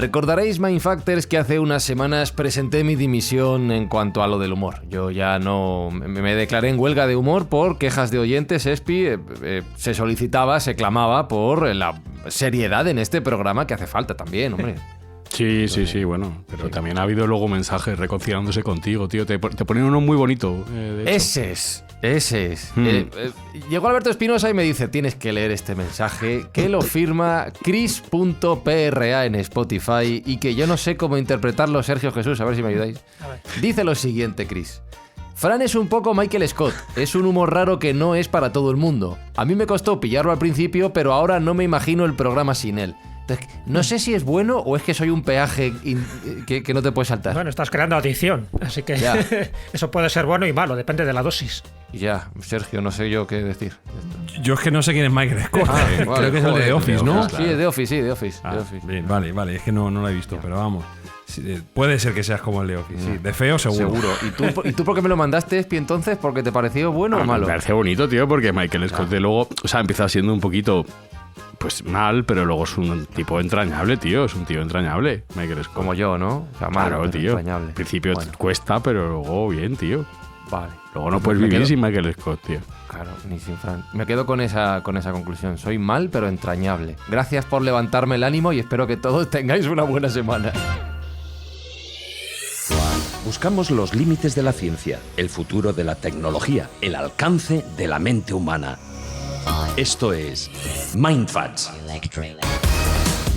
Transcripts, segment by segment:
Recordaréis, Mindfactors, que hace unas semanas presenté mi dimisión en cuanto a lo del humor. Yo ya no me declaré en huelga de humor por quejas de oyentes. Espi, se solicitaba, se clamaba por la seriedad en este programa que hace falta también, hombre. Sí, bueno, pero también ha habido luego mensajes reconciliándose contigo, tío. Te ponen uno muy bonito. Ese es. Llegó Alberto Espinosa y me dice: tienes que leer este mensaje, que lo firma Chris.pra en Spotify y que yo no sé cómo interpretarlo, Sergio Jesús, a ver si me ayudáis. Dice lo siguiente, Chris. Fran es un poco Michael Scott, es un humor raro que no es para todo el mundo. A mí me costó pillarlo al principio, pero ahora no me imagino el programa sin él. Entonces, no sé si es bueno o es que soy un peaje que no te puedes saltar. Bueno, estás creando adicción, así que eso puede ser bueno y malo, depende de la dosis. Ya, Sergio, no sé yo qué decir. Yo es que no sé quién es Michael Scott. Vale, creo que es el de The Office, ¿no? Sí, es de Office, The Office. Bien, vale, es que no lo he visto, pero vamos. Puede ser que seas como el de Office, sí. De feo, seguro. ¿Y tú por qué me lo mandaste, Espi, entonces? ¿Porque te pareció bueno o malo? Me parece bonito, tío, porque Michael Scott de luego, empieza siendo un poquito... Pues mal, pero luego es un tipo entrañable, tío. Es un tío entrañable, Michael Scott. Como yo, ¿no? O sea, malo, claro, tío. Entrañable. Al principio cuesta, pero luego bien, tío. Vale. Luego no puedes vivir sin Michael Scott, tío. Claro, ni sin Fran. Me quedo con esa conclusión. Soy mal, pero entrañable. Gracias por levantarme el ánimo y espero que todos tengáis una buena semana. Buscamos los límites de la ciencia, el futuro de la tecnología, el alcance de la mente humana. Esto es Mindfacts.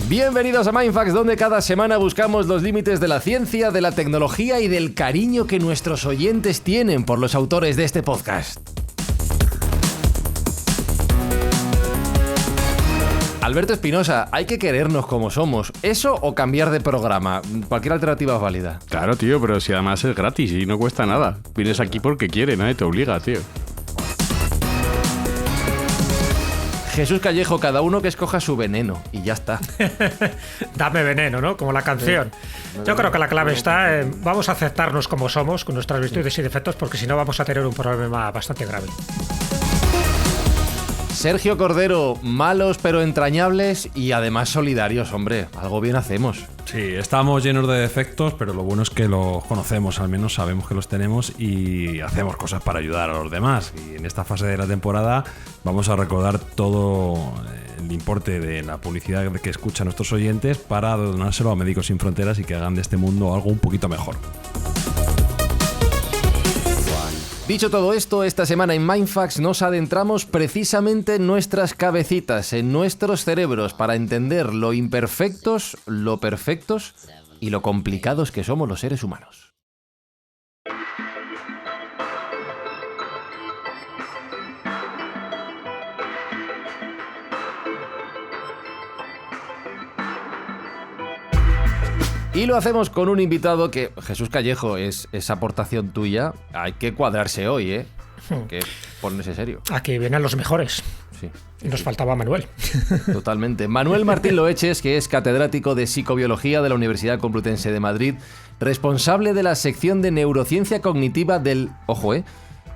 Bienvenidos a Mindfacts, donde cada semana buscamos los límites de la ciencia, de la tecnología y del cariño que nuestros oyentes tienen por los autores de este podcast. Alberto Espinosa, hay que querernos como somos. ¿Eso o cambiar de programa? Cualquier alternativa es válida. Claro, tío, pero si además es gratis y no cuesta nada. Vienes aquí porque quiere, nadie te obliga, tío. Jesús Callejo, cada uno que escoja su veneno y ya está. Dame veneno, ¿no? Como la canción. Yo creo que la clave está en vamos a aceptarnos como somos, con nuestras virtudes y defectos, porque si no vamos a tener un problema bastante grave. Sergio Cordero, malos pero entrañables y además solidarios, hombre. Algo bien hacemos. Sí, estamos llenos de defectos, pero lo bueno es que los conocemos, al menos sabemos que los tenemos y hacemos cosas para ayudar a los demás. Y en esta fase de la temporada vamos a recordar todo el importe de la publicidad que escuchan nuestros oyentes para donárselo a Médicos Sin Fronteras y que hagan de este mundo algo un poquito mejor. Dicho todo esto, esta semana en Mindfacts nos adentramos precisamente en nuestras cabecitas, en nuestros cerebros, para entender lo imperfectos, lo perfectos y lo complicados que somos los seres humanos. Y lo hacemos con un invitado que, Jesús Callejo, es aportación tuya. Hay que cuadrarse hoy, ¿eh? Hay que ponerse serio. Aquí vienen los mejores. Sí. Y nos faltaba Manuel. Totalmente. Manuel Martín Loeches, que es catedrático de Psicobiología de la Universidad Complutense de Madrid, responsable de la sección de Neurociencia Cognitiva del, ojo, esto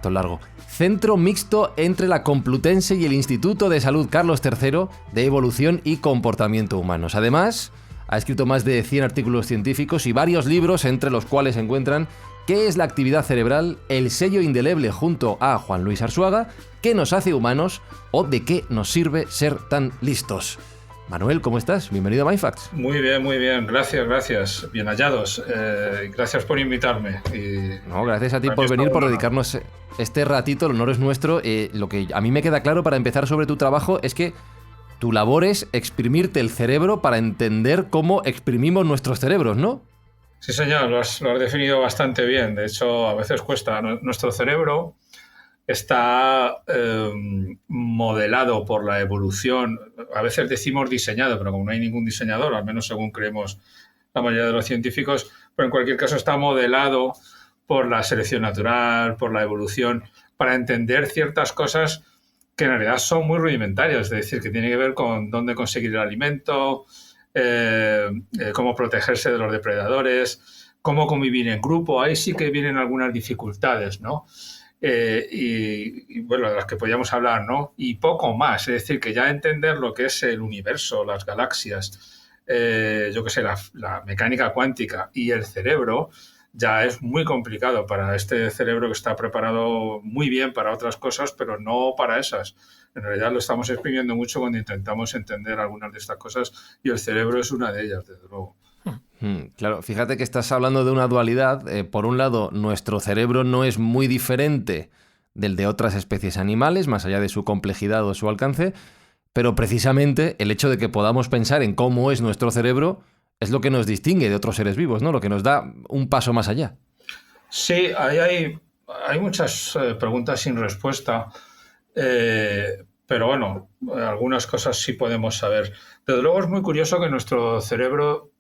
es largo, Centro Mixto entre la Complutense y el Instituto de Salud Carlos III de Evolución y Comportamiento Humanos. Además, ha escrito más de 100 artículos científicos y varios libros, entre los cuales se encuentran ¿Qué es la actividad cerebral?, El sello indeleble junto a Juan Luis Arzuaga, ¿Qué nos hace humanos?, o ¿De qué nos sirve ser tan listos? Manuel, ¿cómo estás? Bienvenido a Mindfacts. Muy bien. Gracias. Bien hallados. Gracias por invitarme. No, gracias a ti por venir, por dedicarnos este ratito. El honor es nuestro. Lo que a mí me queda claro para empezar sobre tu trabajo es que tu labor es exprimirte el cerebro para entender cómo exprimimos nuestros cerebros, ¿no? Sí, señor, lo has definido bastante bien. De hecho, a veces cuesta. Nuestro cerebro está modelado por la evolución. A veces decimos diseñado, pero como no hay ningún diseñador, al menos según creemos la mayoría de los científicos, pero en cualquier caso está modelado por la selección natural, por la evolución, para entender ciertas cosas que en realidad son muy rudimentarias, es decir, que tiene que ver con dónde conseguir el alimento, cómo protegerse de los depredadores, cómo convivir en grupo. Ahí sí que vienen algunas dificultades, ¿no? Y bueno, de las que podíamos hablar, ¿no? Y poco más, es decir, que ya entender lo que es el universo, las galaxias, yo qué sé, la mecánica cuántica y el cerebro, ya es muy complicado para este cerebro que está preparado muy bien para otras cosas, pero no para esas. En realidad lo estamos exprimiendo mucho cuando intentamos entender algunas de estas cosas y el cerebro es una de ellas, desde luego. Claro, fíjate que estás hablando de una dualidad. Por un lado, nuestro cerebro no es muy diferente del de otras especies animales, más allá de su complejidad o su alcance, pero precisamente el hecho de que podamos pensar en cómo es nuestro cerebro es lo que nos distingue de otros seres vivos, ¿no? Lo que nos da un paso más allá. Sí, hay muchas preguntas sin respuesta, pero bueno, algunas cosas sí podemos saber. Desde luego es muy curioso que nuestro cerebro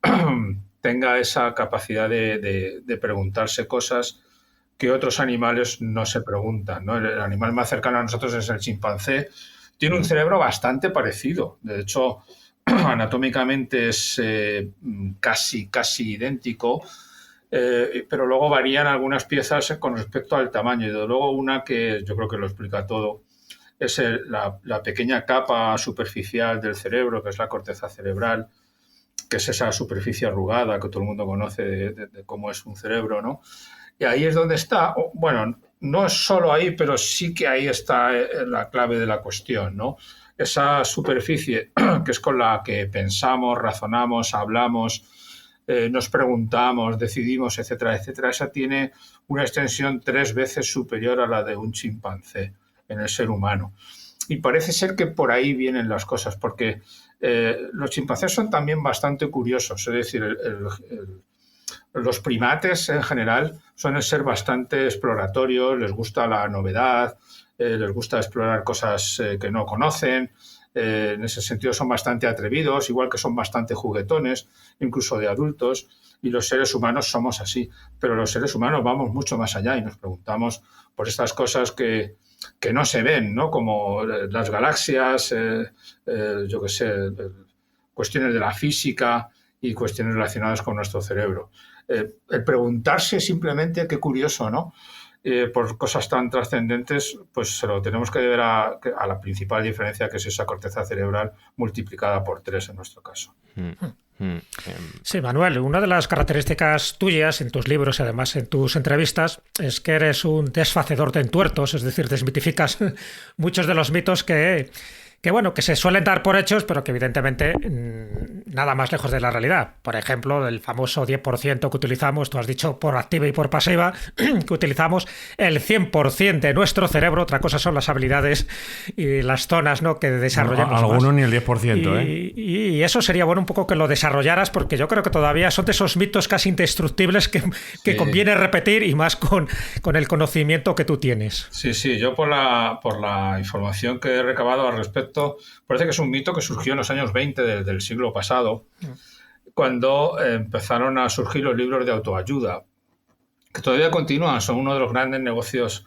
tenga esa capacidad de preguntarse cosas que otros animales no se preguntan, ¿no? El animal más cercano a nosotros es el chimpancé. Tiene un cerebro bastante parecido. De hecho, anatómicamente es casi idéntico, pero luego varían algunas piezas con respecto al tamaño. Y desde luego una que yo creo que lo explica todo es la pequeña capa superficial del cerebro, que es la corteza cerebral, que es esa superficie arrugada que todo el mundo conoce de cómo es un cerebro, ¿no? Y ahí es donde está, bueno, no es solo ahí, pero sí que ahí está la clave de la cuestión, ¿no? Esa superficie que es con la que pensamos, razonamos, hablamos, nos preguntamos, decidimos, etcétera, etcétera, esa tiene una extensión 3 veces superior a la de un chimpancé en el ser humano. Y parece ser que por ahí vienen las cosas, porque los chimpancés son también bastante curiosos, es decir, los primates en general suelen ser bastante exploratorios, les gusta la novedad, les gusta explorar cosas que no conocen, en ese sentido son bastante atrevidos, igual que son bastante juguetones, incluso de adultos, y los seres humanos somos así, pero los seres humanos vamos mucho más allá y nos preguntamos por estas cosas que no se ven, ¿no? Como las galaxias, yo qué sé, cuestiones de la física y cuestiones relacionadas con nuestro cerebro. El preguntarse simplemente, qué curioso, ¿no? Por cosas tan trascendentes, pues se lo tenemos que deber a la principal diferencia, que es esa corteza cerebral multiplicada por 3 en nuestro caso. Sí, Manuel, una de las características tuyas en tus libros y además en tus entrevistas es que eres un desfacedor de entuertos, es decir, desmitificas muchos de los mitos que se suelen dar por hechos, pero que evidentemente nada más lejos de la realidad. Por ejemplo, el famoso 10% que utilizamos, tú has dicho por activa y por pasiva, que utilizamos el 100% de nuestro cerebro. Otra cosa son las habilidades y las zonas, ¿no?, que desarrollamos. Algunos ni el 10%, y eso sería bueno un poco que lo desarrollaras, porque yo creo que todavía son de esos mitos casi indestructibles que conviene repetir, y más con el conocimiento que tú tienes. Sí, yo por la información que he recabado al respecto, parece que es un mito que surgió en los años 20 del siglo pasado, cuando empezaron a surgir los libros de autoayuda, que todavía continúan, son uno de los grandes negocios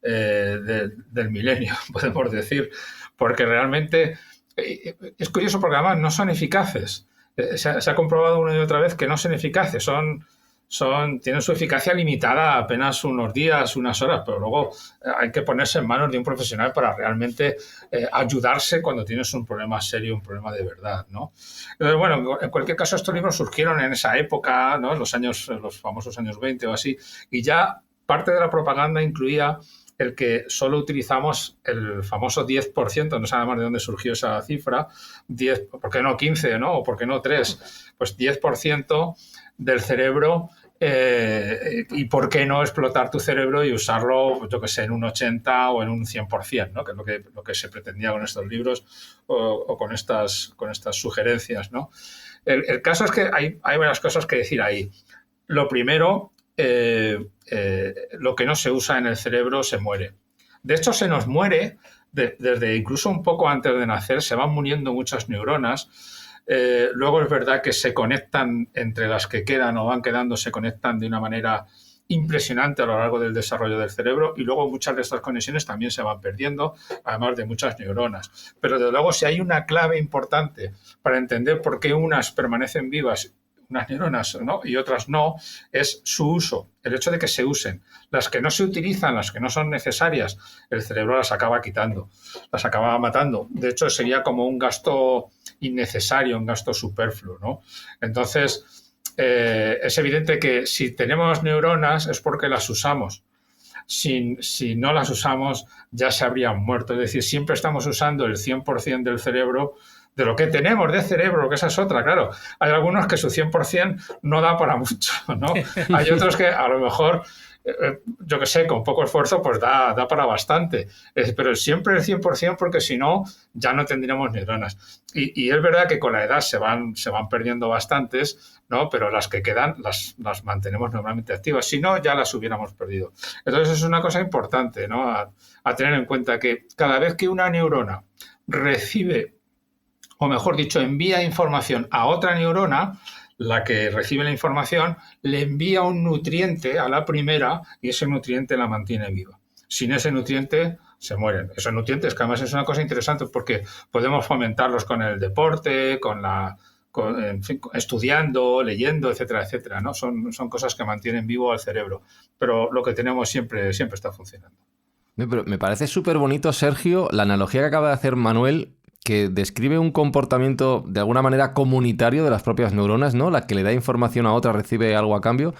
del milenio, podemos decir, porque realmente es curioso, porque además no son eficaces. Se ha comprobado una y otra vez que no son eficaces, tienen su eficacia limitada a apenas unos días, unas horas, pero luego hay que ponerse en manos de un profesional para realmente ayudarse cuando tienes un problema serio, un problema de verdad, ¿no? Entonces, bueno, en cualquier caso, estos libros surgieron en esa época, ¿no?, en los famosos años 20 o así, y ya parte de la propaganda incluía el que solo utilizamos el famoso 10%, no sabemos de dónde surgió esa cifra, 10, ¿por qué no 15, ¿no? O ¿por qué no 3? Pues 10% del cerebro, y por qué no explotar tu cerebro y usarlo, yo que sé, en un 80 o en un 100%, ¿no?, que es lo que se pretendía con estos libros o con estas sugerencias, ¿no? El caso es que hay varias cosas que decir ahí. Lo primero, lo que no se usa en el cerebro se muere. De hecho, se nos muere desde incluso un poco antes de nacer, se van muriendo muchas neuronas. Luego es verdad que se conectan entre las que quedan o van quedando, se conectan de una manera impresionante a lo largo del desarrollo del cerebro, y luego muchas de estas conexiones también se van perdiendo, además de muchas neuronas. Pero desde luego, si hay una clave importante para entender por qué unas permanecen vivas, unas neuronas, ¿no?, y otras no, es su uso, el hecho de que se usen. Las que no se utilizan, las que no son necesarias, el cerebro las acaba quitando, las acaba matando. De hecho, sería como un gasto innecesario, un gasto superfluo, ¿no? Entonces, es evidente que si tenemos neuronas es porque las usamos. Si no las usamos, ya se habrían muerto. Es decir, siempre estamos usando el 100% del cerebro, de lo que tenemos de cerebro, que esa es otra, claro. Hay algunos que su 100% no da para mucho, ¿no? Hay otros que a lo mejor, yo que sé, con poco esfuerzo, pues da para bastante. Pero siempre el 100%, porque si no, ya no tendríamos neuronas. Y es verdad que con la edad se van perdiendo bastantes, ¿no? Pero las que quedan las mantenemos normalmente activas. Si no, ya las hubiéramos perdido. Entonces es una cosa importante, ¿no? A tener en cuenta que cada vez que una neurona recibe, o mejor dicho, envía información a otra neurona, la que recibe la información le envía un nutriente a la primera y ese nutriente la mantiene viva. Sin ese nutriente se mueren. Esos nutrientes, que además es una cosa interesante porque podemos fomentarlos con el deporte, en fin, estudiando, leyendo, etcétera, etcétera, ¿no? Son cosas que mantienen vivo al cerebro. Pero lo que tenemos siempre está funcionando. Pero me parece súper bonito, Sergio, la analogía que acaba de hacer Manuel, que describe un comportamiento de alguna manera comunitario de las propias neuronas, ¿no? La que le da información a otra recibe algo a cambio.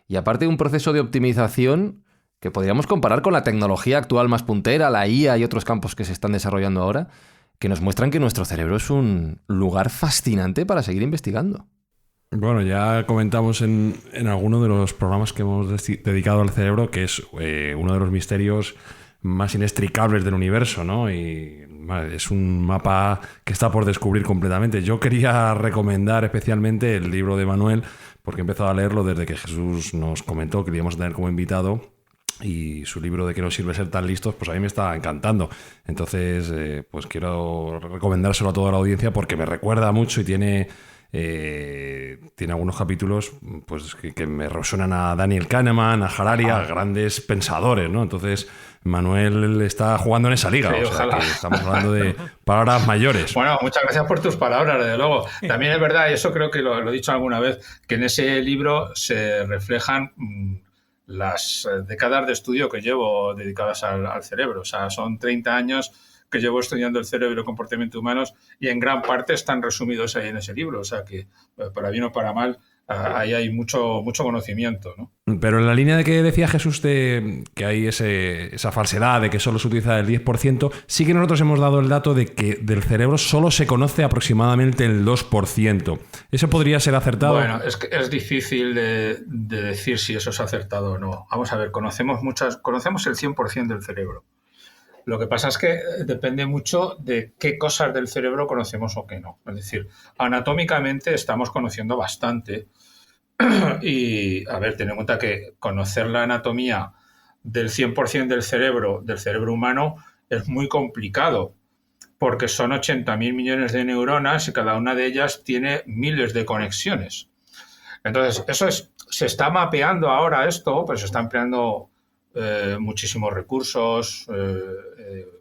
Y aparte un proceso de optimización que podríamos comparar con la tecnología actual más puntera, la IA y otros campos que se están desarrollando ahora, que nos muestran que nuestro cerebro es un lugar fascinante para seguir investigando. Bueno, ya comentamos en alguno de los programas que hemos dedicado al cerebro que es uno de los misterios más inextricables del universo, ¿no? Y es un mapa que está por descubrir completamente. Yo quería recomendar especialmente el libro de Manuel, porque he empezado a leerlo desde que Jesús nos comentó que le íbamos a tener como invitado, y su libro de ¿Qué nos sirve ser tan listos? Pues a mí me está encantando. Entonces, pues quiero recomendárselo a toda la audiencia porque me recuerda mucho y tiene algunos capítulos pues que me resuenan a Daniel Kahneman, a Harari, a grandes pensadores, ¿no? Entonces, Manuel está jugando en esa liga. Sí, o sea, que estamos hablando de palabras mayores. Bueno, muchas gracias por tus palabras, desde luego. También es verdad, y eso creo que lo he dicho alguna vez, que en ese libro se reflejan las décadas de estudio que llevo dedicadas al cerebro. O sea, son 30 años que llevo estudiando el cerebro y el comportamiento humanos y en gran parte están resumidos ahí en ese libro. O sea que, para bien o para mal, ahí hay mucho conocimiento, ¿no? Pero en la línea de que decía Jesús de que hay esa falsedad de que solo se utiliza el 10%, sí que nosotros hemos dado el dato de que del cerebro solo se conoce aproximadamente el 2%. ¿Eso podría ser acertado? Bueno, es difícil de decir si eso es acertado o no. Vamos a ver, conocemos el 100% del cerebro. Lo que pasa es que depende mucho de qué cosas del cerebro conocemos o qué no. Es decir, anatómicamente estamos conociendo bastante. Y, a ver, ten en cuenta que conocer la anatomía del 100% del cerebro humano es muy complicado, porque son 80.000 millones de neuronas y cada una de ellas tiene miles de conexiones. Entonces, se está mapeando ahora esto, pero se está empleando muchísimos recursos,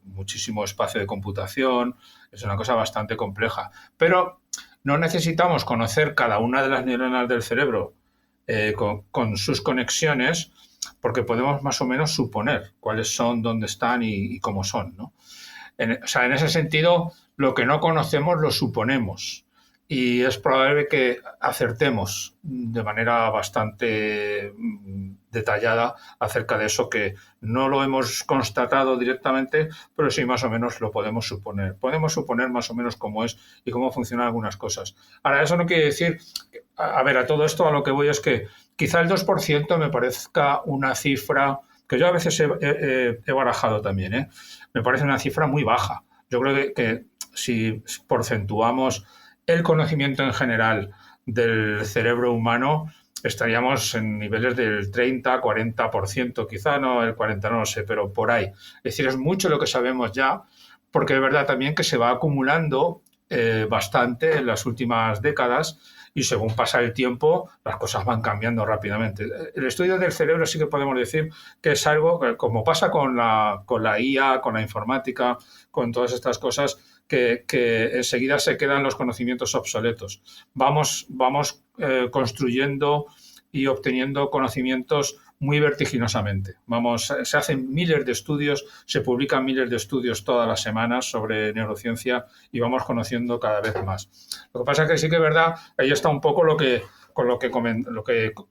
muchísimo espacio de computación. Es una cosa bastante compleja. Pero no necesitamos conocer cada una de las neuronas del cerebro con sus conexiones, porque podemos más o menos suponer cuáles son, dónde están y cómo son, ¿no? En ese sentido, lo que no conocemos lo suponemos. Y es probable que acertemos de manera bastante detallada acerca de eso, que no lo hemos constatado directamente, pero sí más o menos lo podemos suponer. Podemos suponer más o menos cómo es y cómo funcionan algunas cosas. Ahora, eso no quiere decir... A ver, a todo esto a lo que voy es que quizá el 2% me parezca una cifra que yo a veces he barajado también, ¿eh? Me parece una cifra muy baja. Yo creo que si porcentuamos el conocimiento en general del cerebro humano, estaríamos en niveles del 30-40%, quizá no el 40%, no lo sé, pero por ahí. Es decir, es mucho lo que sabemos ya, porque es verdad también que se va acumulando bastante en las últimas décadas y según pasa el tiempo las cosas van cambiando rápidamente. El estudio del cerebro sí que podemos decir que es algo, como pasa con la IA, con la informática, con todas estas cosas, que enseguida se quedan los conocimientos obsoletos. Vamos construyendo y obteniendo conocimientos muy vertiginosamente. Se hacen miles de estudios, se publican miles de estudios todas las semanas sobre neurociencia y vamos conociendo cada vez más. Lo que pasa es que sí que es verdad, ahí está un poco lo que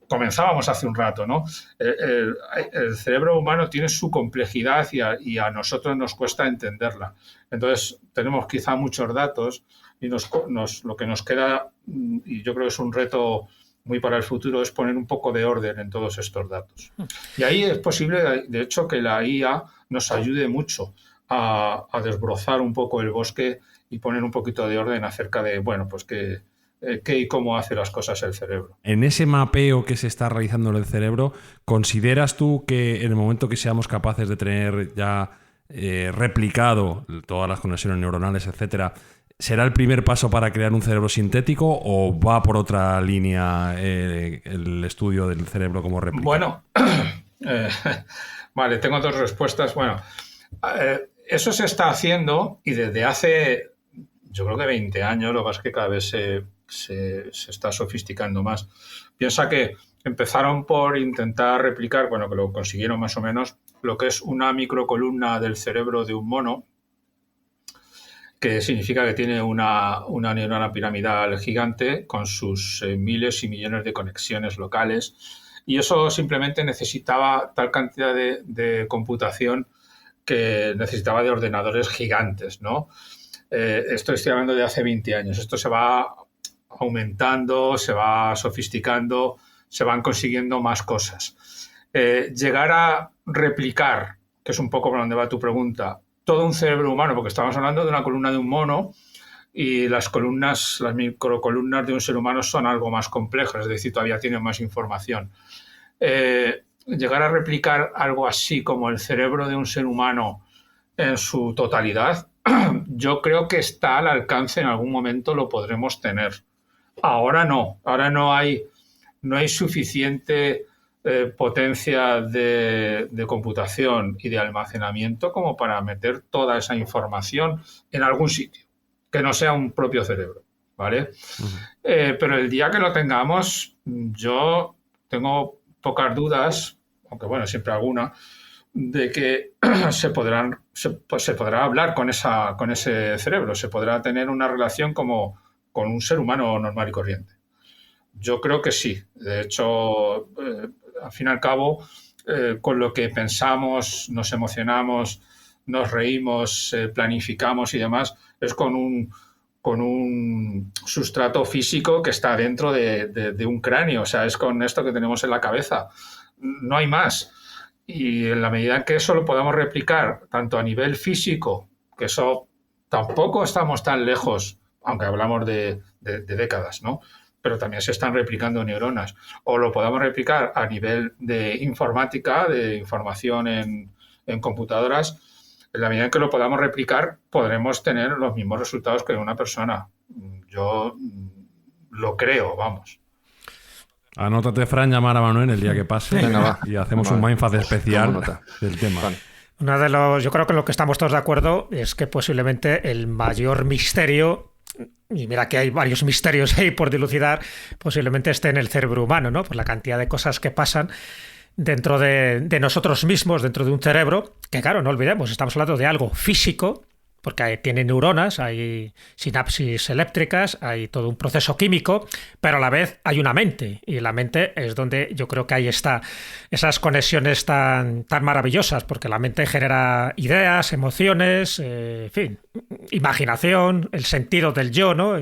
comenzábamos hace un rato, ¿no? El cerebro humano tiene su complejidad y a nosotros nos cuesta entenderla. Entonces, tenemos quizá muchos datos y lo que nos queda, y yo creo que es un reto muy para el futuro, es poner un poco de orden en todos estos datos. Y ahí es posible, de hecho, que la IA nos ayude mucho a desbrozar un poco el bosque y poner un poquito de orden acerca de, bueno, pues qué y cómo hace las cosas el cerebro. En ese mapeo que se está realizando en el cerebro, ¿consideras tú que en el momento que seamos capaces de tener ya replicado todas las conexiones neuronales, etcétera, será el primer paso para crear un cerebro sintético o va por otra línea el estudio del cerebro como réplica? Bueno, vale, tengo dos respuestas. Bueno, eso se está haciendo y desde hace, yo creo que 20 años, lo que pasa es que cada vez se está sofisticando más. Piensa que empezaron por intentar replicar, bueno, que lo consiguieron más o menos, lo que es una microcolumna del cerebro de un mono, que significa que tiene una neurona piramidal gigante con sus miles y millones de conexiones locales, y eso simplemente necesitaba tal cantidad de computación que necesitaba de ordenadores gigantes, ¿no? Estoy hablando de hace 20 años. Esto se va aumentando, se va sofisticando, se van consiguiendo más cosas. Llegar a replicar, que es un poco por donde va tu pregunta, todo un cerebro humano, porque estamos hablando de una columna de un mono y las microcolumnas de un ser humano son algo más complejas, es decir, todavía tienen más información. Llegar a replicar algo así como el cerebro de un ser humano en su totalidad, yo creo que está al alcance, en algún momento lo podremos tener. Ahora no hay suficiente potencia de computación y de almacenamiento como para meter toda esa información en algún sitio, que no sea un propio cerebro, ¿vale? Pero el día que lo tengamos, yo tengo pocas dudas, aunque bueno, siempre alguna, de que se podrá hablar con ese cerebro, se podrá tener una relación como con un ser humano normal y corriente. Yo creo que sí. De hecho, al fin y al cabo, con lo que pensamos, nos emocionamos, nos reímos, planificamos y demás, es con un sustrato físico que está dentro de un cráneo. O sea, es con esto que tenemos en la cabeza. No hay más. Y en la medida en que eso lo podamos replicar, tanto a nivel físico, que eso tampoco estamos tan lejos, aunque hablamos de décadas, ¿no? Pero también se están replicando neuronas. O lo podamos replicar a nivel de informática, de información en computadoras. En la medida en que lo podamos replicar, podremos tener los mismos resultados que una persona. Yo lo creo, vamos. Anótate, Fran, llamar a Manuel el día que pase. Venga, va. Y hacemos un Mindfast especial del tema. Vale. Yo creo que en lo que estamos todos de acuerdo es que posiblemente el mayor misterio, y mira que hay varios misterios ahí por dilucidar, posiblemente esté en el cerebro humano, ¿no? Por la cantidad de cosas que pasan dentro de nosotros mismos, dentro de un cerebro, que claro, no olvidemos, estamos hablando de algo físico, porque tiene neuronas, hay sinapsis eléctricas, hay todo un proceso químico, pero a la vez hay una mente, y la mente es donde yo creo que ahí está esas conexiones tan maravillosas, porque la mente genera ideas, emociones, en fin, imaginación, el sentido del yo, ¿no?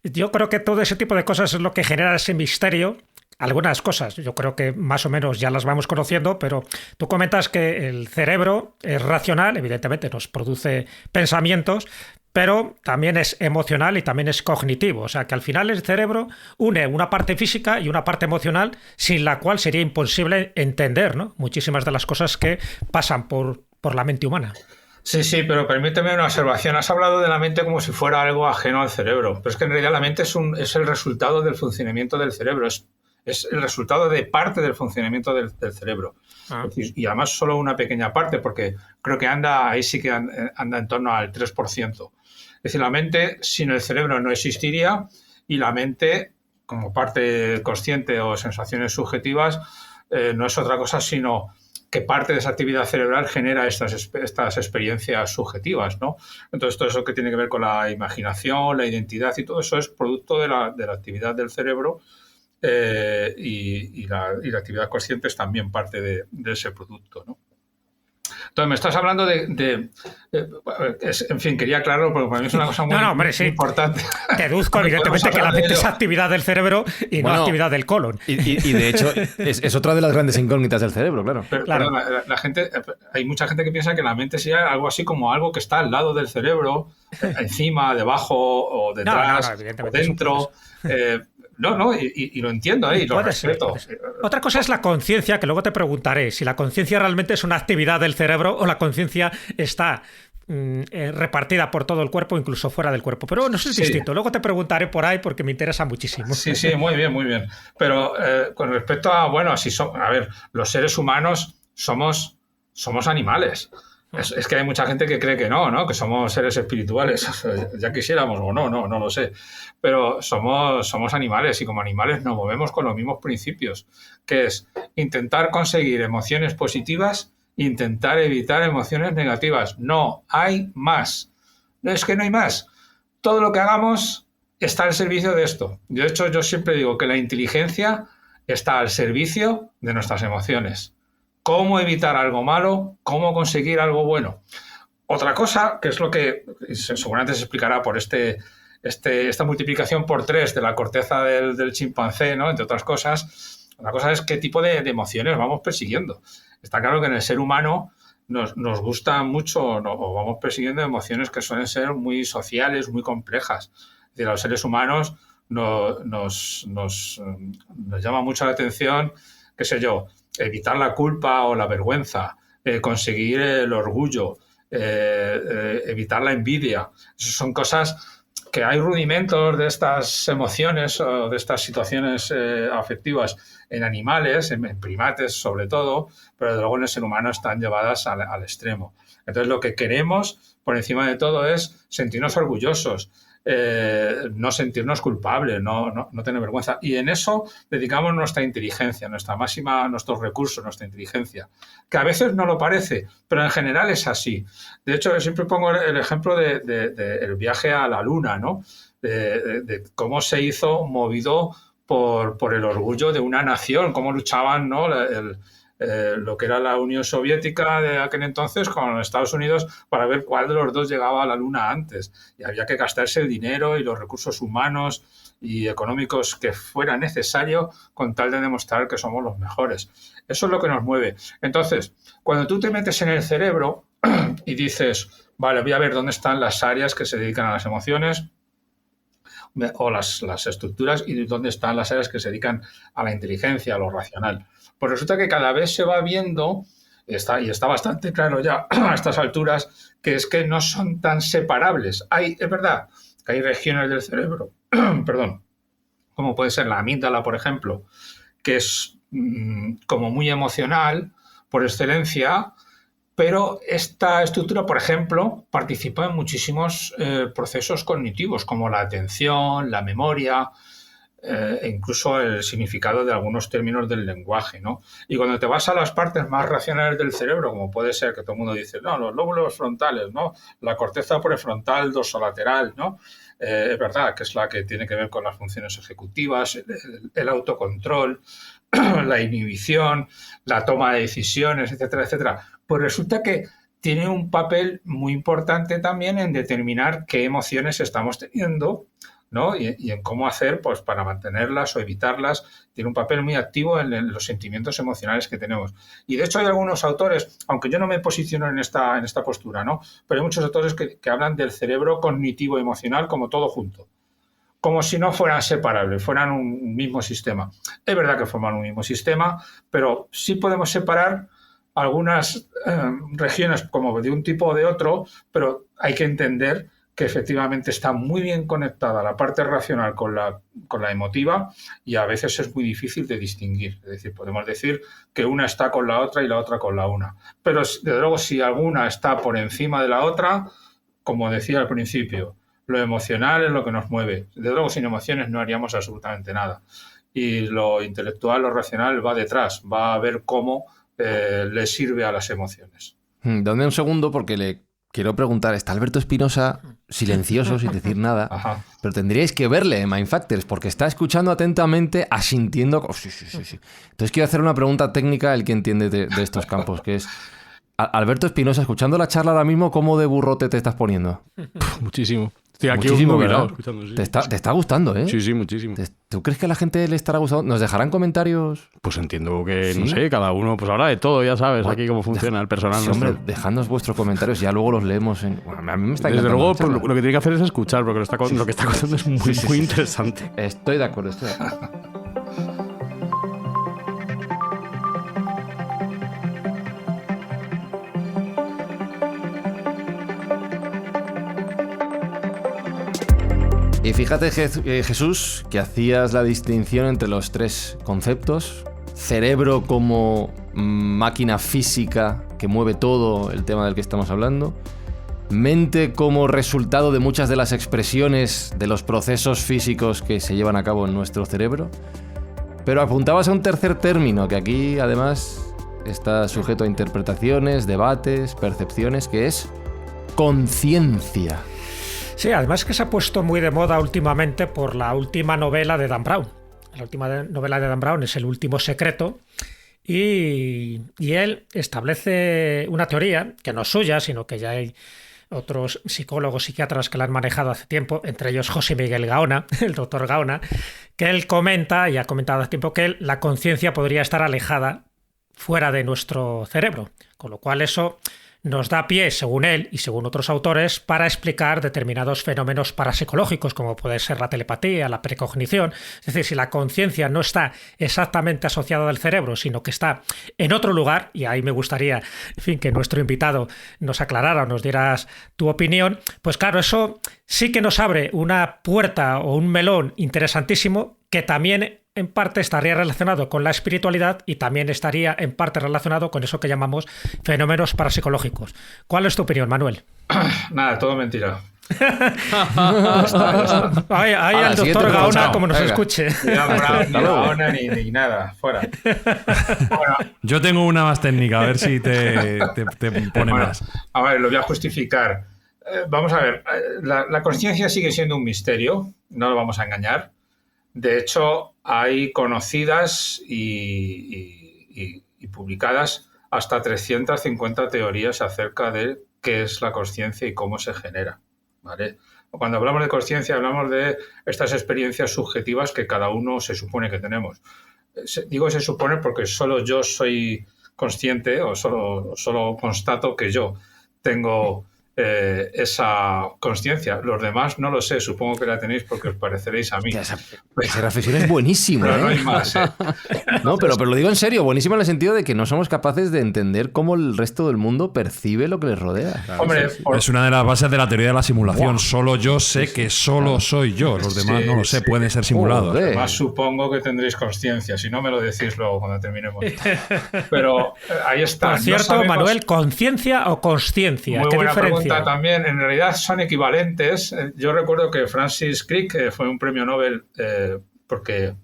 Yo creo que todo ese tipo de cosas es lo que genera ese misterio. Algunas cosas, yo creo que más o menos ya las vamos conociendo, pero tú comentas que el cerebro es racional, evidentemente nos produce pensamientos, pero también es emocional y también es cognitivo. O sea, que al final el cerebro une una parte física y una parte emocional sin la cual sería imposible entender, ¿no?, muchísimas de las cosas que pasan por la mente humana. Sí, pero permíteme una observación. Has hablado de la mente como si fuera algo ajeno al cerebro, pero es que en realidad la mente es el resultado del funcionamiento del cerebro, es el resultado de parte del funcionamiento del cerebro. Y además solo una pequeña parte, porque creo que ahí sí que anda en torno al 3%. Es decir, la mente sin el cerebro no existiría, y la mente, como parte consciente o sensaciones subjetivas, no es otra cosa sino que parte de esa actividad cerebral genera estas experiencias subjetivas, ¿no? Entonces, todo eso que tiene que ver con la imaginación, la identidad y todo eso es producto de la actividad del cerebro, y la actividad consciente es también parte de ese producto, ¿no? Entonces, me estás hablando en fin, quería aclararlo porque para mí es una cosa muy, hombre, muy importante. Deduzco, evidentemente, que la mente es actividad del cerebro y no actividad del colon. Y de hecho, es otra de las grandes incógnitas del cerebro, claro. Pero la gente, hay mucha gente que piensa que la mente sería algo así como algo que está al lado del cerebro, encima, debajo, o detrás, o dentro. No, y lo entiendo, y lo respeto. Otra cosa es la conciencia, que luego te preguntaré si la conciencia realmente es una actividad del cerebro o la conciencia está repartida por todo el cuerpo, incluso fuera del cuerpo. Pero no es distinto. Luego te preguntaré por ahí porque me interesa muchísimo. Sí, muy bien, muy bien. Pero con respecto a, los seres humanos somos animales. Es que hay mucha gente que cree que no, que somos seres espirituales. Ya quisiéramos, o no lo sé. Pero somos animales, y como animales nos movemos con los mismos principios, que es intentar conseguir emociones positivas, intentar evitar emociones negativas. No hay más. Es que no hay más. Todo lo que hagamos está al servicio de esto. De hecho, yo siempre digo que la inteligencia está al servicio de nuestras emociones. Cómo evitar algo malo, cómo conseguir algo bueno. Otra cosa, que es lo que seguramente se explicará por esta multiplicación por 3 de la corteza del chimpancé, ¿no? Entre otras cosas, la cosa es qué tipo de emociones vamos persiguiendo. Está claro que en el ser humano nos gusta mucho, o vamos persiguiendo emociones que suelen ser muy sociales, muy complejas. Es decir, a los seres humanos nos llama mucho la atención, qué sé yo, evitar la culpa o la vergüenza, conseguir el orgullo, evitar la envidia. Esas son cosas que hay rudimentos de estas emociones o de estas situaciones afectivas en animales, en primates sobre todo, pero luego en el ser humano están llevadas al extremo. Entonces, lo que queremos por encima de todo es sentirnos orgullosos, no sentirnos culpables, no tener vergüenza. Y en eso dedicamos nuestra inteligencia, nuestros recursos, nuestra inteligencia, que a veces no lo parece, pero en general es así. De hecho, yo siempre pongo el ejemplo del viaje a la Luna, ¿no? De cómo se hizo movido por el orgullo de una nación, cómo luchaban, ¿no? Lo que era la Unión Soviética de aquel entonces con los Estados Unidos para ver cuál de los dos llegaba a la Luna antes. Y había que gastarse el dinero y los recursos humanos y económicos que fuera necesario con tal de demostrar que somos los mejores. Eso es lo que nos mueve. Entonces, cuando tú te metes en el cerebro y dices, vale, voy a ver dónde están las áreas que se dedican a las emociones o las estructuras, y dónde están las áreas que se dedican a la inteligencia, a lo racional. Pues resulta que cada vez se va viendo, y está bastante claro ya a estas alturas, que es que no son tan separables. Es verdad que hay regiones del cerebro, perdón, como puede ser la amígdala, por ejemplo, que es como muy emocional por excelencia, pero esta estructura, por ejemplo, participa en muchísimos procesos cognitivos, como la atención, la memoria, e incluso el significado de algunos términos del lenguaje, ¿no? Y cuando te vas a las partes más racionales del cerebro, como puede ser que todo el mundo dice, no, los lóbulos frontales, ¿no? La corteza prefrontal dorsolateral, ¿no? Es verdad que es la que tiene que ver con las funciones ejecutivas, el autocontrol, la inhibición, la toma de decisiones, etcétera, etcétera. Pues resulta que tiene un papel muy importante también en determinar qué emociones estamos teniendo, ¿no? Y en cómo hacer, pues, para mantenerlas o evitarlas. Tiene un papel muy activo en los sentimientos emocionales que tenemos. Y de hecho hay algunos autores, aunque yo no me posiciono en esta postura, ¿no? Pero hay muchos autores que hablan del cerebro cognitivo emocional como todo junto, como si no fueran separables, fueran un mismo sistema. Es verdad que forman un mismo sistema, pero sí podemos separar algunas regiones como de un tipo o de otro, pero hay que entender que efectivamente está muy bien conectada la parte racional con la emotiva, y a veces es muy difícil de distinguir. Es decir, podemos decir que una está con la otra y la otra con la una. Pero desde luego, si alguna está por encima de la otra, como decía al principio, lo emocional es lo que nos mueve. Desde luego, sin emociones no haríamos absolutamente nada. y lo intelectual, lo racional va detrás, va a ver cómo le sirve a las emociones. Dame un segundo porque le quiero preguntar, está Alberto Espinosa silencioso, sin decir nada, Ajá. pero tendríais que verle en Mindfactors porque está escuchando atentamente, asintiendo. Oh, sí. Entonces quiero hacer una pregunta técnica al que entiende de estos campos, que es, Alberto Espinosa, escuchando la charla ahora mismo, ¿cómo de burrote te estás poniendo? Muchísimo. Estoy aquí Muchísimo, obnubilado ¿verdad? escuchando. Sí. Te está gustando, ¿eh? Sí, muchísimo. ¿Tú crees que a la gente le estará gustando? ¿Nos dejarán comentarios? Pues entiendo que, ¿Sí? no sé, cada uno pues habla de todo, ya sabes, Bueno, aquí cómo funciona el personal. Sí, hombre, dejadnos vuestros comentarios, ya luego los leemos. Bueno, a mí me está Desde encantando luego, la charla. lo que tiene que hacer es escuchar, porque lo que está contando es muy interesante. Estoy de acuerdo. Y fíjate, Jesús, que hacías la distinción entre los tres conceptos. Cerebro como máquina física que mueve todo el tema del que estamos hablando. Mente como resultado de muchas de las expresiones de los procesos físicos que se llevan a cabo en nuestro cerebro. Pero apuntabas a un tercer término que aquí además está sujeto a interpretaciones, debates, percepciones, que es conciencia. Sí, además que se ha puesto muy de moda últimamente por la última novela de Dan Brown. La última novela de Dan Brown es El último secreto y él establece una teoría que no es suya, sino que ya hay otros psicólogos, psiquiatras que la han manejado hace tiempo, entre ellos José Miguel Gaona, el doctor Gaona, que él comenta, y ha comentado hace tiempo, que la conciencia podría estar alejada fuera de nuestro cerebro, con lo cual eso nos da pie, según él y según otros autores, para explicar determinados fenómenos parapsicológicos, como puede ser la telepatía, la precognición. Es decir, si la conciencia no está exactamente asociada al cerebro, sino que está en otro lugar, y ahí me gustaría, en fin, que nuestro invitado nos aclarara o nos dieras tu opinión, pues claro, eso sí que nos abre una puerta o un melón interesantísimo que también en parte estaría relacionado con la espiritualidad y también estaría en parte relacionado con eso que llamamos fenómenos parapsicológicos. ¿Cuál es tu opinión, Manuel? Nada, todo mentira. Ahí al doctor Gaona, como nos escuche. Ni Gaona ni nada, fuera. Bueno, yo tengo una más técnica, a ver si te pone más. A ver, lo voy a justificar. Vamos a ver, la conciencia sigue siendo un misterio, no lo vamos a engañar. De hecho, hay conocidas y publicadas hasta 350 teorías acerca de qué es la consciencia y cómo se genera, ¿vale? Cuando hablamos de consciencia, hablamos de estas experiencias subjetivas que cada uno se supone que tenemos. Digo se supone porque solo yo soy consciente o solo constato que yo tengo esa consciencia. Los demás no lo sé, supongo que la tenéis porque os pareceréis a mí. Esa reflexión es buenísima. Pero no hay más, ¿eh? No, pero lo digo en serio, buenísima en el sentido de que no somos capaces de entender cómo el resto del mundo percibe lo que les rodea. Claro, hombre, es una de las bases de la teoría de la simulación. Wow. Solo yo sé que solo soy yo. Los demás no lo sé, pueden ser simulados. Además, supongo que tendréis consciencia. Si no, me lo decís luego cuando terminemos. Pero ahí está. Por cierto, no sabemos... Manuel, ¿conciencia o consciencia? ¿Qué diferencia? También, en realidad son equivalentes. Yo recuerdo que Francis Crick fue un premio Nobel porque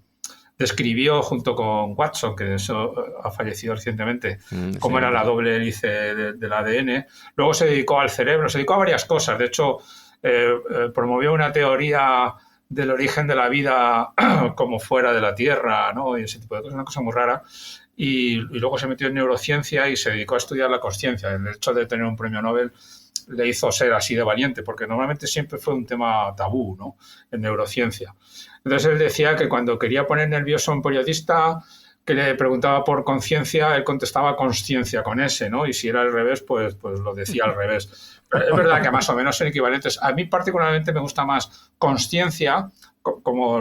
describió junto con Watson, que eso ha fallecido recientemente, cómo era la doble hélice del ADN. Luego se dedicó al cerebro, se dedicó a varias cosas. De hecho, promovió una teoría del origen de la vida como fuera de la Tierra, ¿no? Y ese tipo de cosas, una cosa muy rara. Y luego se metió en neurociencia y se dedicó a estudiar la consciencia. El hecho de tener un premio Nobel le hizo ser así de valiente, porque normalmente siempre fue un tema tabú, ¿no?, en neurociencia. Entonces él decía que cuando quería poner nervioso a un periodista que le preguntaba por conciencia, él contestaba consciencia con S, ¿no? Y si era al revés, pues lo decía al revés. Pero es verdad que más o menos son equivalentes. A mí particularmente me gusta más consciencia como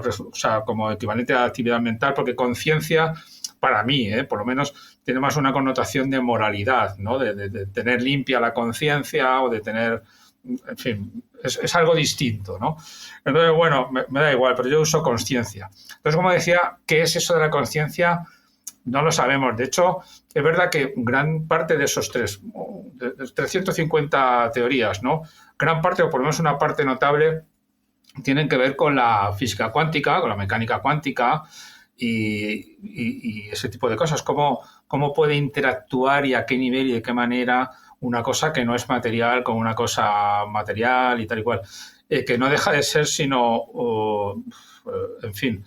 equivalente a la actividad mental, porque conciencia, para mí, por lo menos, tiene más una connotación de moralidad, ¿no? De tener limpia la conciencia o de tener... En fin, es algo distinto, ¿no? Entonces, bueno, me da igual, pero yo uso consciencia. Entonces, como decía, ¿qué es eso de la conciencia? No lo sabemos. De hecho, es verdad que gran parte de esos 350 teorías, ¿no? Gran parte, o por lo menos una parte notable, tienen que ver con la física cuántica, con la mecánica cuántica, y ese tipo de cosas. ¿Cómo puede interactuar y a qué nivel y de qué manera una cosa que no es material con una cosa material y tal y cual? Que no deja de ser sino, en fin,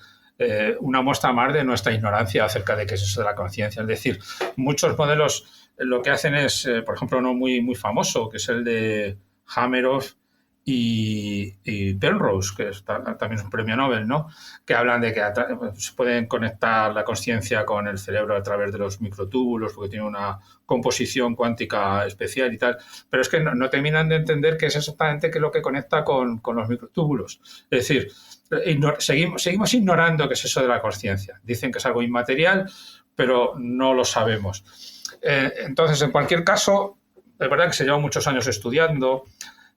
una muestra más de nuestra ignorancia acerca de qué es eso de la conciencia. Es decir, muchos modelos lo que hacen es, por ejemplo, uno muy, muy famoso, que es el de Hameroff y Penrose, que también es un premio Nobel, ¿no? Que hablan de que se pueden conectar la conciencia con el cerebro a través de los microtúbulos, porque tiene una composición cuántica especial y tal. Pero es que no terminan de entender qué es exactamente qué es lo que conecta con los microtúbulos. Es decir, seguimos ignorando qué es eso de la conciencia. Dicen que es algo inmaterial, pero no lo sabemos. Entonces, en cualquier caso, es verdad que se lleva muchos años estudiando.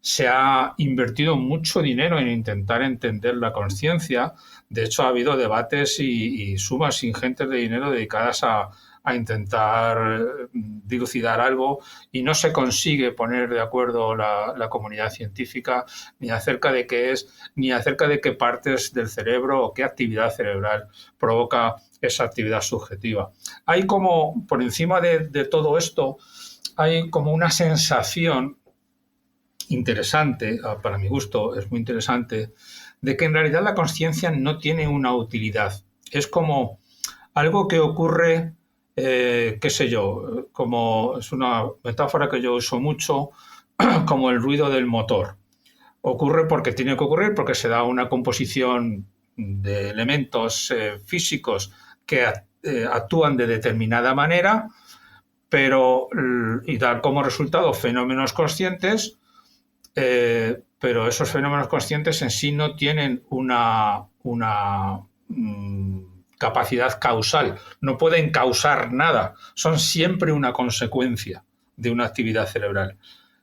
Se ha invertido mucho dinero en intentar entender la conciencia. De hecho, ha habido debates y sumas ingentes de dinero dedicadas a intentar dilucidar algo, y no se consigue poner de acuerdo la comunidad científica ni acerca de qué es, ni acerca de qué partes del cerebro o qué actividad cerebral provoca esa actividad subjetiva. Hay como, por encima de todo esto, hay como una sensación interesante, para mi gusto es muy interesante, de que en realidad la conciencia no tiene una utilidad. Es como algo que ocurre, qué sé yo, como es una metáfora que yo uso mucho, como el ruido del motor. Ocurre porque tiene que ocurrir, porque se da una composición de elementos físicos que actúan de determinada manera, y dan como resultado fenómenos conscientes. Pero esos fenómenos conscientes en sí no tienen una capacidad causal, no pueden causar nada, son siempre una consecuencia de una actividad cerebral.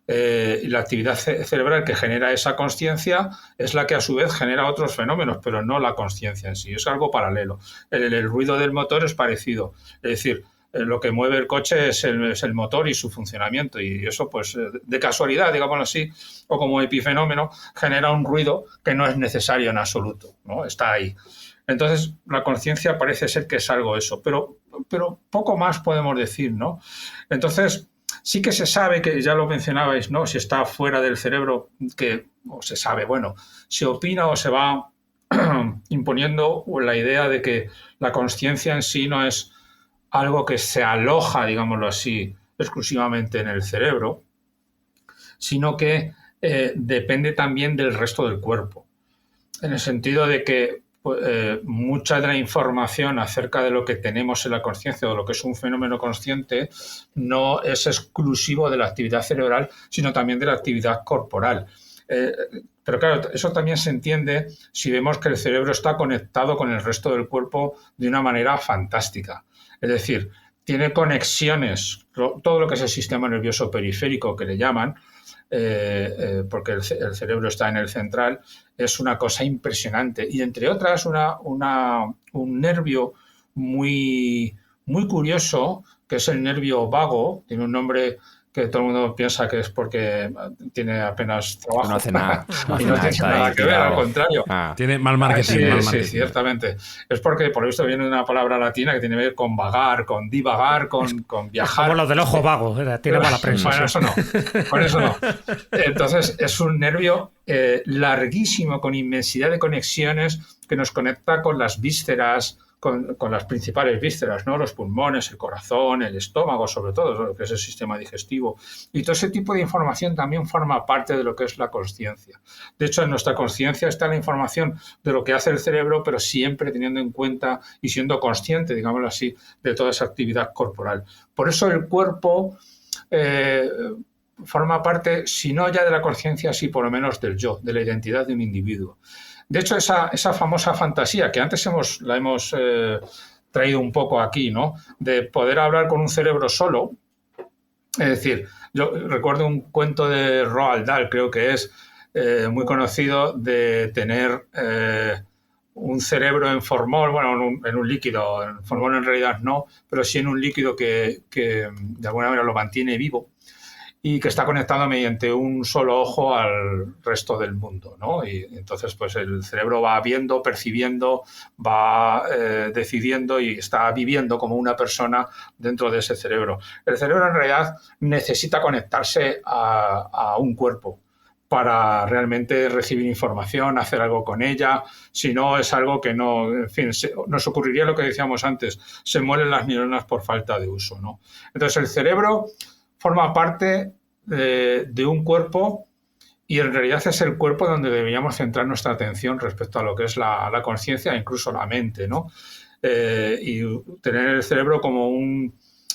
Y la actividad cerebral que genera esa consciencia es la que a su vez genera otros fenómenos, pero no la consciencia en sí, es algo paralelo. El ruido del motor es parecido, es decir, lo que mueve el coche es el motor y su funcionamiento, y eso pues de casualidad, digámoslo así, o como epifenómeno, genera un ruido que no es necesario en absoluto, ¿no? Está ahí. Entonces la conciencia parece ser que es algo eso, pero poco más podemos decir, ¿no? Entonces sí que se sabe, que ya lo mencionabais, ¿no? Si está fuera del cerebro, o se sabe, bueno, se opina o se va imponiendo la idea de que la conciencia en sí no es algo que se aloja, digámoslo así, exclusivamente en el cerebro, sino que depende también del resto del cuerpo, en el sentido de que mucha de la información acerca de lo que tenemos en la conciencia o lo que es un fenómeno consciente no es exclusivo de la actividad cerebral, sino también de la actividad corporal. Pero claro, eso también se entiende si vemos que el cerebro está conectado con el resto del cuerpo de una manera fantástica. Es decir, tiene conexiones, todo lo que es el sistema nervioso periférico, que le llaman, porque el cerebro está en el central, es una cosa impresionante. Y entre otras, un nervio muy, muy curioso, que es el nervio vago, tiene un nombre que todo el mundo piensa que es porque tiene apenas trabajo. No hace nada. Y no tiene nada que ver, al contrario. Tiene mal marketing. Sí, ciertamente. Es porque, por lo visto, viene de una palabra latina que tiene que ver con vagar, con divagar, con viajar. Como los del ojo vago, tiene mala prensa. Bueno, eso no. Con eso no. Entonces, es un nervio larguísimo, con inmensidad de conexiones, que nos conecta con las vísceras, con las principales vísceras, ¿no? Los pulmones, el corazón, el estómago, sobre todo, lo que es el sistema digestivo. Y todo ese tipo de información también forma parte de lo que es la consciencia. De hecho, en nuestra consciencia está la información de lo que hace el cerebro, pero siempre teniendo en cuenta y siendo consciente, digámoslo así, de toda esa actividad corporal. Por eso el cuerpo forma parte, si no ya de la conciencia, sí por lo menos del yo, de la identidad de un individuo. De hecho, esa famosa fantasía que antes la hemos traído un poco aquí, ¿no? De poder hablar con un cerebro solo. Es decir, yo recuerdo un cuento de Roald Dahl, creo que es muy conocido, de tener un cerebro en formol, bueno, en un líquido, en formol en realidad no, pero sí en un líquido que de alguna manera lo mantiene vivo. y que está conectado mediante un solo ojo al resto del mundo, ¿no? Y entonces pues el cerebro va viendo, percibiendo, va decidiendo y está viviendo como una persona dentro de ese cerebro. El cerebro en realidad necesita conectarse a un cuerpo para realmente recibir información, hacer algo con ella. Si no, es algo que no, en fin, nos ocurriría lo que decíamos antes, se mueren las neuronas por falta de uso, ¿no? Entonces el cerebro forma parte de un cuerpo y en realidad es el cuerpo donde deberíamos centrar nuestra atención respecto a lo que es la conciencia e incluso la mente, ¿no? Y tener el cerebro como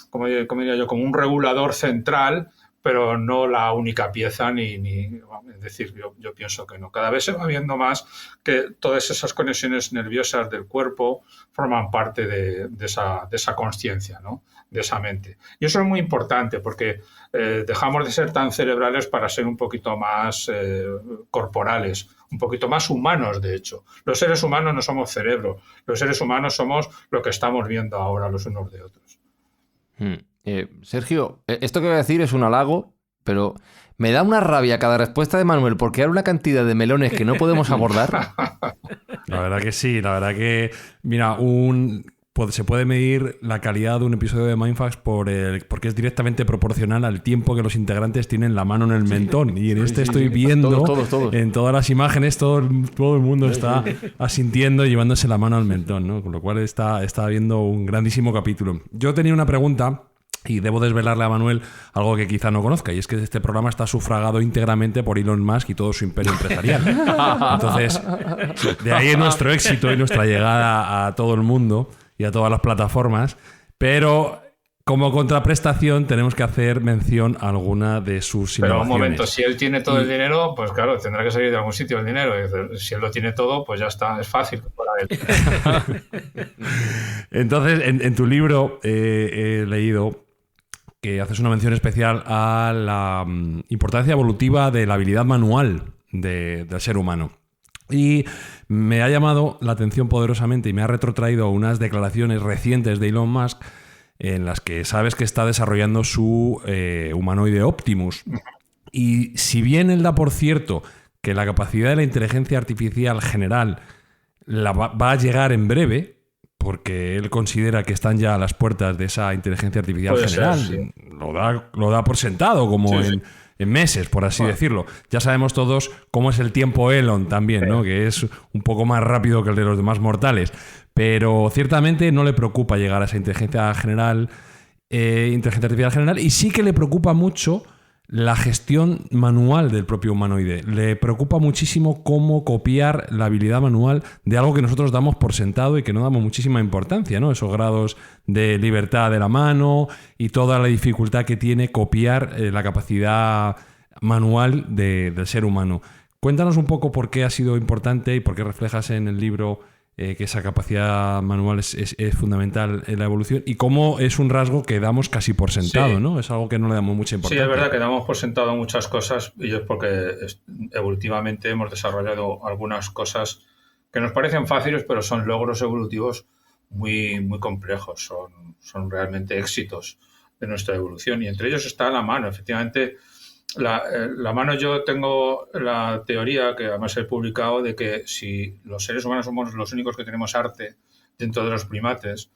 como diría yo, como un regulador central, pero no la única pieza, es decir, yo pienso que no. Cada vez se va viendo más que todas esas conexiones nerviosas del cuerpo forman parte de esa conciencia, ¿no? De esa mente. Y eso es muy importante porque dejamos de ser tan cerebrales para ser un poquito más corporales, un poquito más humanos, de hecho. Los seres humanos no somos cerebro, los seres humanos somos lo que estamos viendo ahora los unos de otros. Sergio, esto que voy a decir es un halago, pero me da una rabia cada respuesta de Manuel porque hay una cantidad de melones que no podemos abordar. La verdad que sí, la verdad que, mira, se puede medir la calidad de un episodio de Mindfax porque es directamente proporcional al tiempo que los integrantes tienen la mano en el mentón. Y en estoy viendo, todos. en todas las imágenes, todo el mundo está asintiendo y llevándose la mano al mentón, ¿no? Con lo cual está viendo un grandísimo capítulo. Yo tenía una pregunta y debo desvelarle a Manuel algo que quizá no conozca, y es que este programa está sufragado íntegramente por Elon Musk y todo su imperio empresarial. Entonces, de ahí nuestro éxito y nuestra llegada a todo el mundo y a todas las plataformas, pero como contraprestación tenemos que hacer mención a alguna de sus innovaciones. Pero un momento, si él tiene todo el dinero, pues claro, tendrá que salir de algún sitio el dinero. Si él lo tiene todo, pues ya está, es fácil para él. Entonces, en tu libro he leído que haces una mención especial a la importancia evolutiva de la habilidad manual del ser humano. Y me ha llamado la atención poderosamente y me ha retrotraído unas declaraciones recientes de Elon Musk en las que sabes que está desarrollando su humanoide Optimus. Y si bien él da por cierto que la capacidad de la inteligencia artificial general va a llegar en breve, porque él considera que están ya a las puertas de esa inteligencia artificial general. Sí. Lo da por sentado, como en meses, por así decirlo. Ya sabemos todos cómo es el tiempo Elon también, ¿no? Que es un poco más rápido que el de los demás mortales. Pero ciertamente no le preocupa llegar a esa inteligencia artificial general, y sí que le preocupa mucho la gestión manual del propio humanoide. Le preocupa muchísimo cómo copiar la habilidad manual de algo que nosotros damos por sentado y que no damos muchísima importancia, ¿no? Esos grados de libertad de la mano y toda la dificultad que tiene copiar la capacidad manual del ser humano. Cuéntanos un poco por qué ha sido importante y por qué reflejas en el libro que esa capacidad manual es fundamental en la evolución y cómo es un rasgo que damos casi por sentado, ¿no? Es algo que no le damos mucha importancia. Sí, es verdad que damos por sentado muchas cosas y es porque evolutivamente hemos desarrollado algunas cosas que nos parecen fáciles, pero son logros evolutivos muy, muy complejos, son realmente éxitos de nuestra evolución y entre ellos está la mano. Efectivamente, la mano, yo tengo la teoría, que además he publicado, de que si los seres humanos somos los únicos que tenemos arte dentro de los primates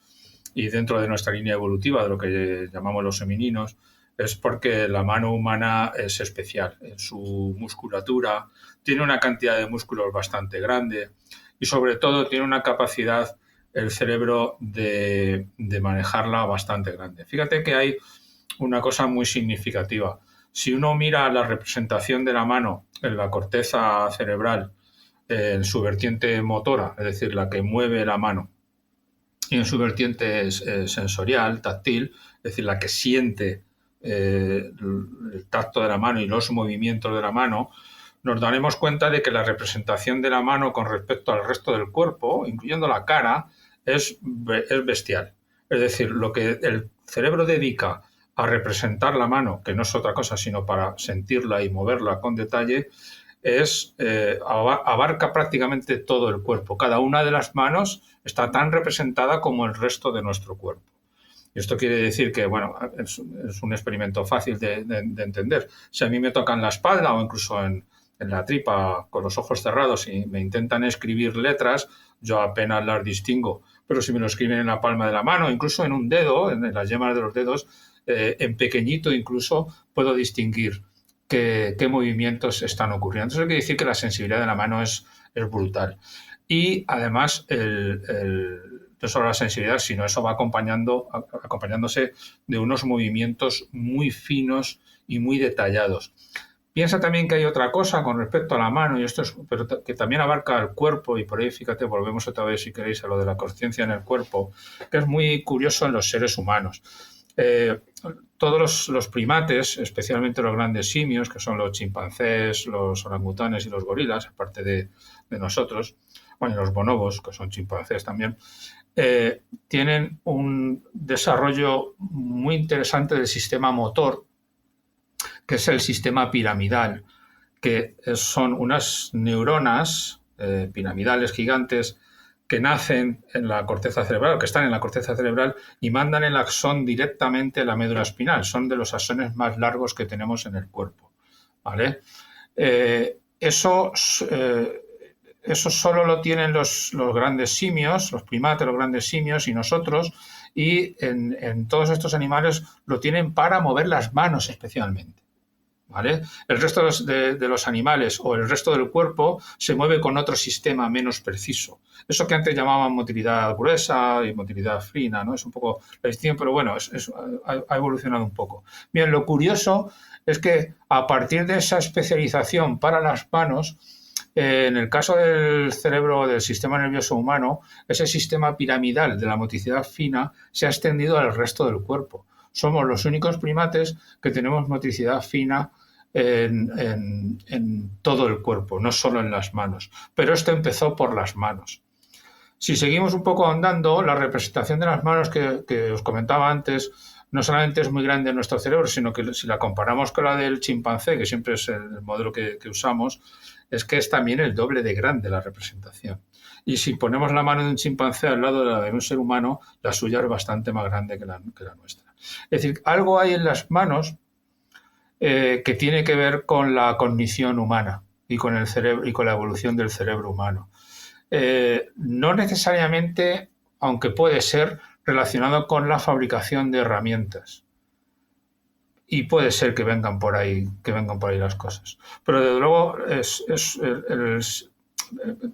y dentro de nuestra línea evolutiva, de lo que llamamos los homininos, es porque la mano humana es especial. En su musculatura tiene una cantidad de músculos bastante grande y sobre todo tiene una capacidad el cerebro de manejarla bastante grande. Fíjate que hay una cosa muy significativa. Si uno mira la representación de la mano en la corteza cerebral, en su vertiente motora, es decir, la que mueve la mano, y en su vertiente sensorial, táctil, es decir, la que siente el tacto de la mano y los movimientos de la mano, nos daremos cuenta de que la representación de la mano con respecto al resto del cuerpo, incluyendo la cara, es bestial. Es decir, lo que el cerebro dedica a representar la mano, que no es otra cosa sino para sentirla y moverla con detalle, abarca prácticamente todo el cuerpo. Cada una de las manos está tan representada como el resto de nuestro cuerpo. Y esto quiere decir que, bueno, es un experimento fácil de entender. Si a mí me tocan la espalda o incluso en la tripa con los ojos cerrados y me intentan escribir letras, yo apenas las distingo. Pero si me lo escriben en la palma de la mano, incluso en un dedo, en las yemas de los dedos, en pequeñito incluso, puedo distinguir qué movimientos están ocurriendo. Entonces, eso quiere decir que la sensibilidad de la mano es brutal. Y además, no solo la sensibilidad, sino eso va acompañándose de unos movimientos muy finos y muy detallados. Piensa también que hay otra cosa con respecto a la mano, y esto pero que también abarca el cuerpo, y por ahí, fíjate, volvemos otra vez, si queréis, a lo de la conciencia en el cuerpo, que es muy curioso en los seres humanos. Todos los primates, especialmente los grandes simios, que son los chimpancés, los orangutanes y los gorilas, aparte de nosotros, bueno, y los bonobos, que son chimpancés también, tienen un desarrollo muy interesante del sistema motor, que es el sistema piramidal, que son unas neuronas piramidales gigantes que nacen en la corteza cerebral, que están en la corteza cerebral y mandan el axón directamente a la médula espinal. Son de los axones más largos que tenemos en el cuerpo, ¿vale? Eso solo lo tienen los grandes simios, los primates, los grandes simios y nosotros, y en todos estos animales lo tienen para mover las manos especialmente, ¿vale? El resto de los animales o el resto del cuerpo se mueve con otro sistema menos preciso. Eso que antes llamaban motilidad gruesa y motilidad fina, ¿no? Es un poco la distinción, pero bueno, ha evolucionado un poco. Bien, lo curioso es que a partir de esa especialización para las manos, en el caso del cerebro, del sistema nervioso humano, ese sistema piramidal de la motricidad fina se ha extendido al resto del cuerpo. Somos los únicos primates que tenemos motricidad fina en todo el cuerpo, no solo en las manos. Pero esto empezó por las manos. Si seguimos un poco ahondando, la representación de las manos que os comentaba antes no solamente es muy grande en nuestro cerebro, sino que si la comparamos con la del chimpancé, que siempre es el modelo que usamos, es que es también el doble de grande la representación. Y si ponemos la mano de un chimpancé al lado de la de un ser humano, la suya es bastante más grande que la nuestra. Es decir, algo hay en las manos que tiene que ver con la cognición humana y con el cerebro y con la evolución del cerebro humano. No necesariamente, aunque puede ser relacionado con la fabricación de herramientas. Y puede ser que vengan por ahí las cosas. Pero desde luego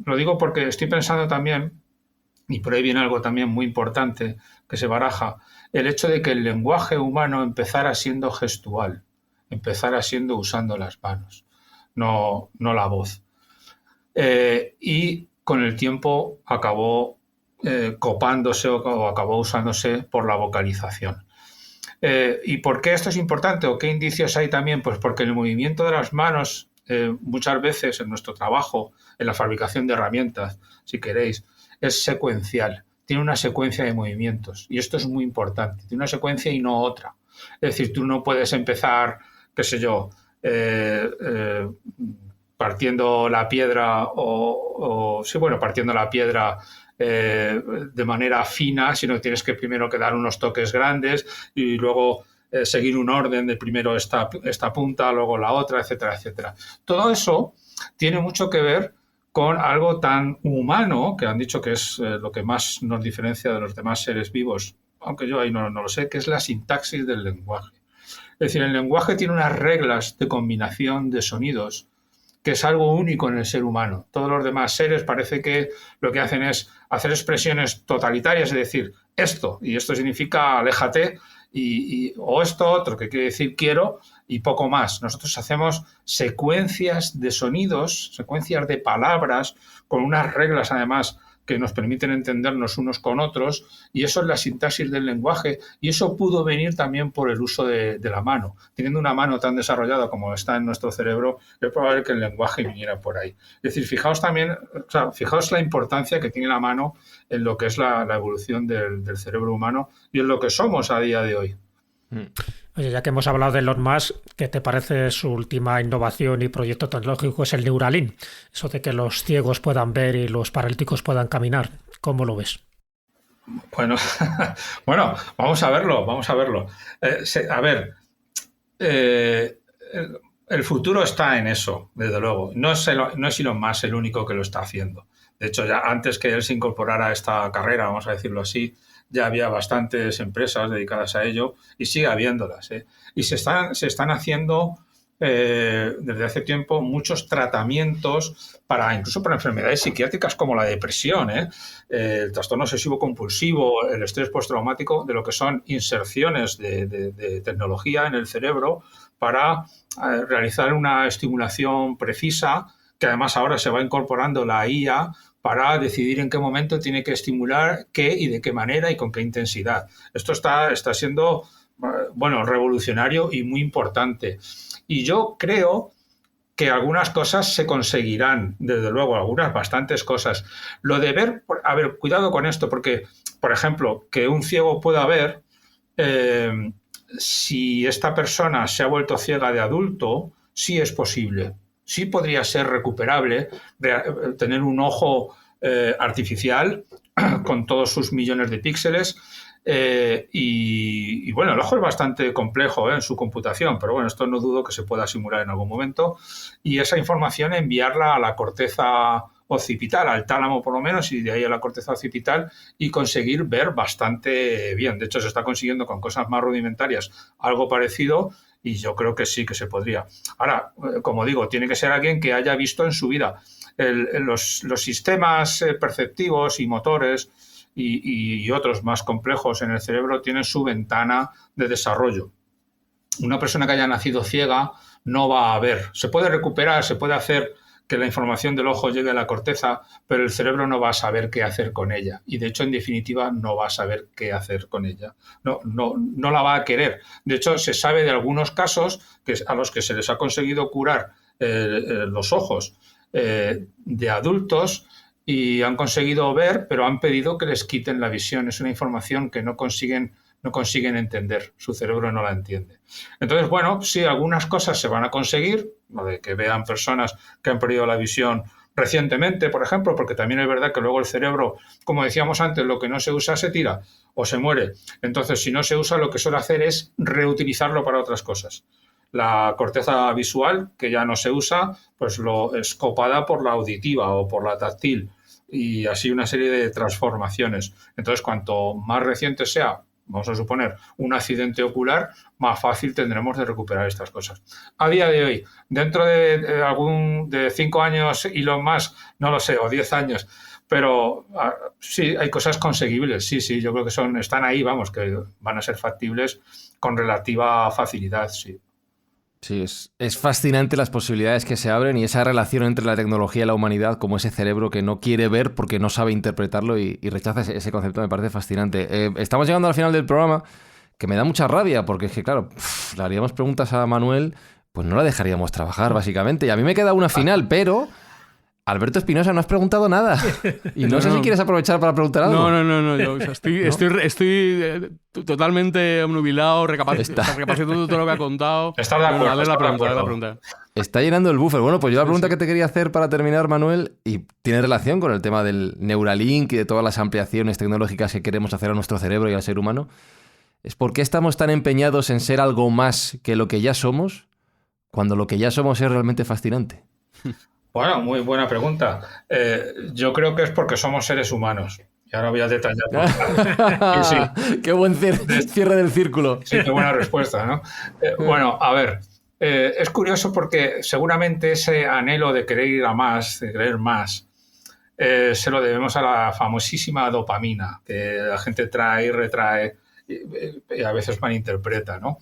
lo digo porque estoy pensando también, y por ahí viene algo también muy importante que se baraja, el hecho de que el lenguaje humano empezara siendo gestual, empezara siendo usando las manos, no la voz. Y con el tiempo acabó copándose o acabó usándose por la vocalización. ¿Y por qué esto es importante o qué indicios hay también? Pues porque el movimiento de las manos muchas veces en nuestro trabajo, en la fabricación de herramientas, si queréis, es secuencial. Tiene una secuencia de movimientos y esto es muy importante. Tiene una secuencia y no otra. Es decir, tú no puedes empezar, qué sé yo, partiendo la piedra partiendo la piedra de manera fina, sino que tienes que primero que dar unos toques grandes y luego seguir un orden de primero esta punta, luego la otra, etcétera, etcétera. Todo eso tiene mucho que ver con algo tan humano, que han dicho que es lo que más nos diferencia de los demás seres vivos, aunque yo ahí no lo sé, que es la sintaxis del lenguaje. Es decir, el lenguaje tiene unas reglas de combinación de sonidos que es algo único en el ser humano. Todos los demás seres parece que lo que hacen es hacer expresiones totalitarias, es decir, esto, y esto significa aléjate, o esto otro, que quiere decir quiero, y poco más. Nosotros hacemos secuencias de sonidos, secuencias de palabras, con unas reglas además que nos permiten entendernos unos con otros, y eso es la sintaxis del lenguaje, y eso pudo venir también por el uso de la mano. Teniendo una mano tan desarrollada como está en nuestro cerebro, es probable que el lenguaje viniera por ahí. Es decir, fijaos la importancia que tiene la mano en lo que es la evolución del cerebro humano y en lo que somos a día de hoy. Oye, ya que hemos hablado de Elon Musk, ¿qué te parece su última innovación y proyecto tecnológico? Es el Neuralink, eso de que los ciegos puedan ver y los paralíticos puedan caminar. ¿Cómo lo ves? Bueno, bueno, vamos a verlo. A ver, el futuro está en eso, desde luego. No es Elon Musk el único que lo está haciendo. De hecho, ya antes que él se incorporara a esta carrera, vamos a decirlo así, ya había bastantes empresas dedicadas a ello y sigue habiéndolas. Y se están haciendo desde hace tiempo muchos tratamientos incluso para enfermedades psiquiátricas como la depresión, el trastorno obsesivo compulsivo, el estrés postraumático, de lo que son inserciones de tecnología en el cerebro para realizar una estimulación precisa, que además ahora se va incorporando la IA para decidir en qué momento tiene que estimular qué y de qué manera y con qué intensidad. Esto está siendo revolucionario y muy importante. Y yo creo que algunas cosas se conseguirán, desde luego, bastantes cosas. Lo de ver, a ver, cuidado con esto, porque, por ejemplo, que un ciego pueda ver, si esta persona se ha vuelto ciega de adulto, sí es posible. Sí podría ser recuperable, tener un ojo artificial con todos sus millones de píxeles. Y bueno, el ojo es bastante complejo en su computación, pero bueno, esto no dudo que se pueda simular en algún momento, y esa información enviarla a la corteza occipital, al tálamo por lo menos, y de ahí a la corteza occipital, y conseguir ver bastante bien. De hecho, se está consiguiendo con cosas más rudimentarias algo parecido, y yo creo que sí que se podría. Ahora, como digo, tiene que ser alguien que haya visto en su vida los sistemas perceptivos y motores y otros más complejos en el cerebro tienen su ventana de desarrollo. Una persona que haya nacido ciega no va a ver. Se puede recuperar, se puede hacer que la información del ojo llegue a la corteza, pero el cerebro no va a saber qué hacer con ella. Y de hecho, en definitiva, no va a saber qué hacer con ella. No la va a querer. De hecho, se sabe de algunos casos a los que se les ha conseguido curar los ojos de adultos, y han conseguido ver, pero han pedido que les quiten la visión. Es una información que no consiguen entender, su cerebro no la entiende. Entonces, bueno, sí, algunas cosas se van a conseguir, lo de que vean personas que han perdido la visión recientemente, por ejemplo, porque también es verdad que luego el cerebro, como decíamos antes, lo que no se usa se tira o se muere. Entonces, si no se usa, lo que suele hacer es reutilizarlo para otras cosas. La corteza visual, que ya no se usa, pues es copada por la auditiva o por la táctil, y así una serie de transformaciones. Entonces, cuanto más reciente sea, vamos a suponer, un accidente ocular, más fácil tendremos de recuperar estas cosas. A día de hoy, dentro de 5 años Elon Musk, no lo sé, o 10 años, pero sí, hay cosas conseguibles, sí, yo creo que están ahí, vamos, que van a ser factibles con relativa facilidad, sí. Sí, es fascinante las posibilidades que se abren y esa relación entre la tecnología y la humanidad, como ese cerebro que no quiere ver porque no sabe interpretarlo y rechaza ese concepto, me parece fascinante. Estamos llegando al final del programa, que me da mucha rabia, porque es que, claro, le haríamos preguntas a Manuel, pues no la dejaríamos trabajar, básicamente. Y a mí me queda una final, pero... Alberto Espinosa, no has preguntado nada. Y no sé si quieres aprovechar para preguntar algo. No. Yo, estoy totalmente obnubilado, recapacitando todo lo que ha contado. Está de acuerdo. Dale la pregunta. Está llenando el buffer. Bueno, pues yo la pregunta que te quería hacer para terminar, Manuel, y tiene relación con el tema del Neuralink y de todas las ampliaciones tecnológicas que queremos hacer a nuestro cerebro y al ser humano, es ¿por qué estamos tan empeñados en ser algo más que lo que ya somos, cuando lo que ya somos es realmente fascinante? Bueno, muy buena pregunta. Yo creo que es porque somos seres humanos. Y ahora voy a detallar. Sí. Qué buen cierre del círculo. Sí, qué buena respuesta, ¿no? Bueno, a ver, es curioso porque seguramente ese anhelo de querer ir a más, de querer más, se lo debemos a la famosísima dopamina, que la gente trae y retrae y a veces malinterpreta, ¿no?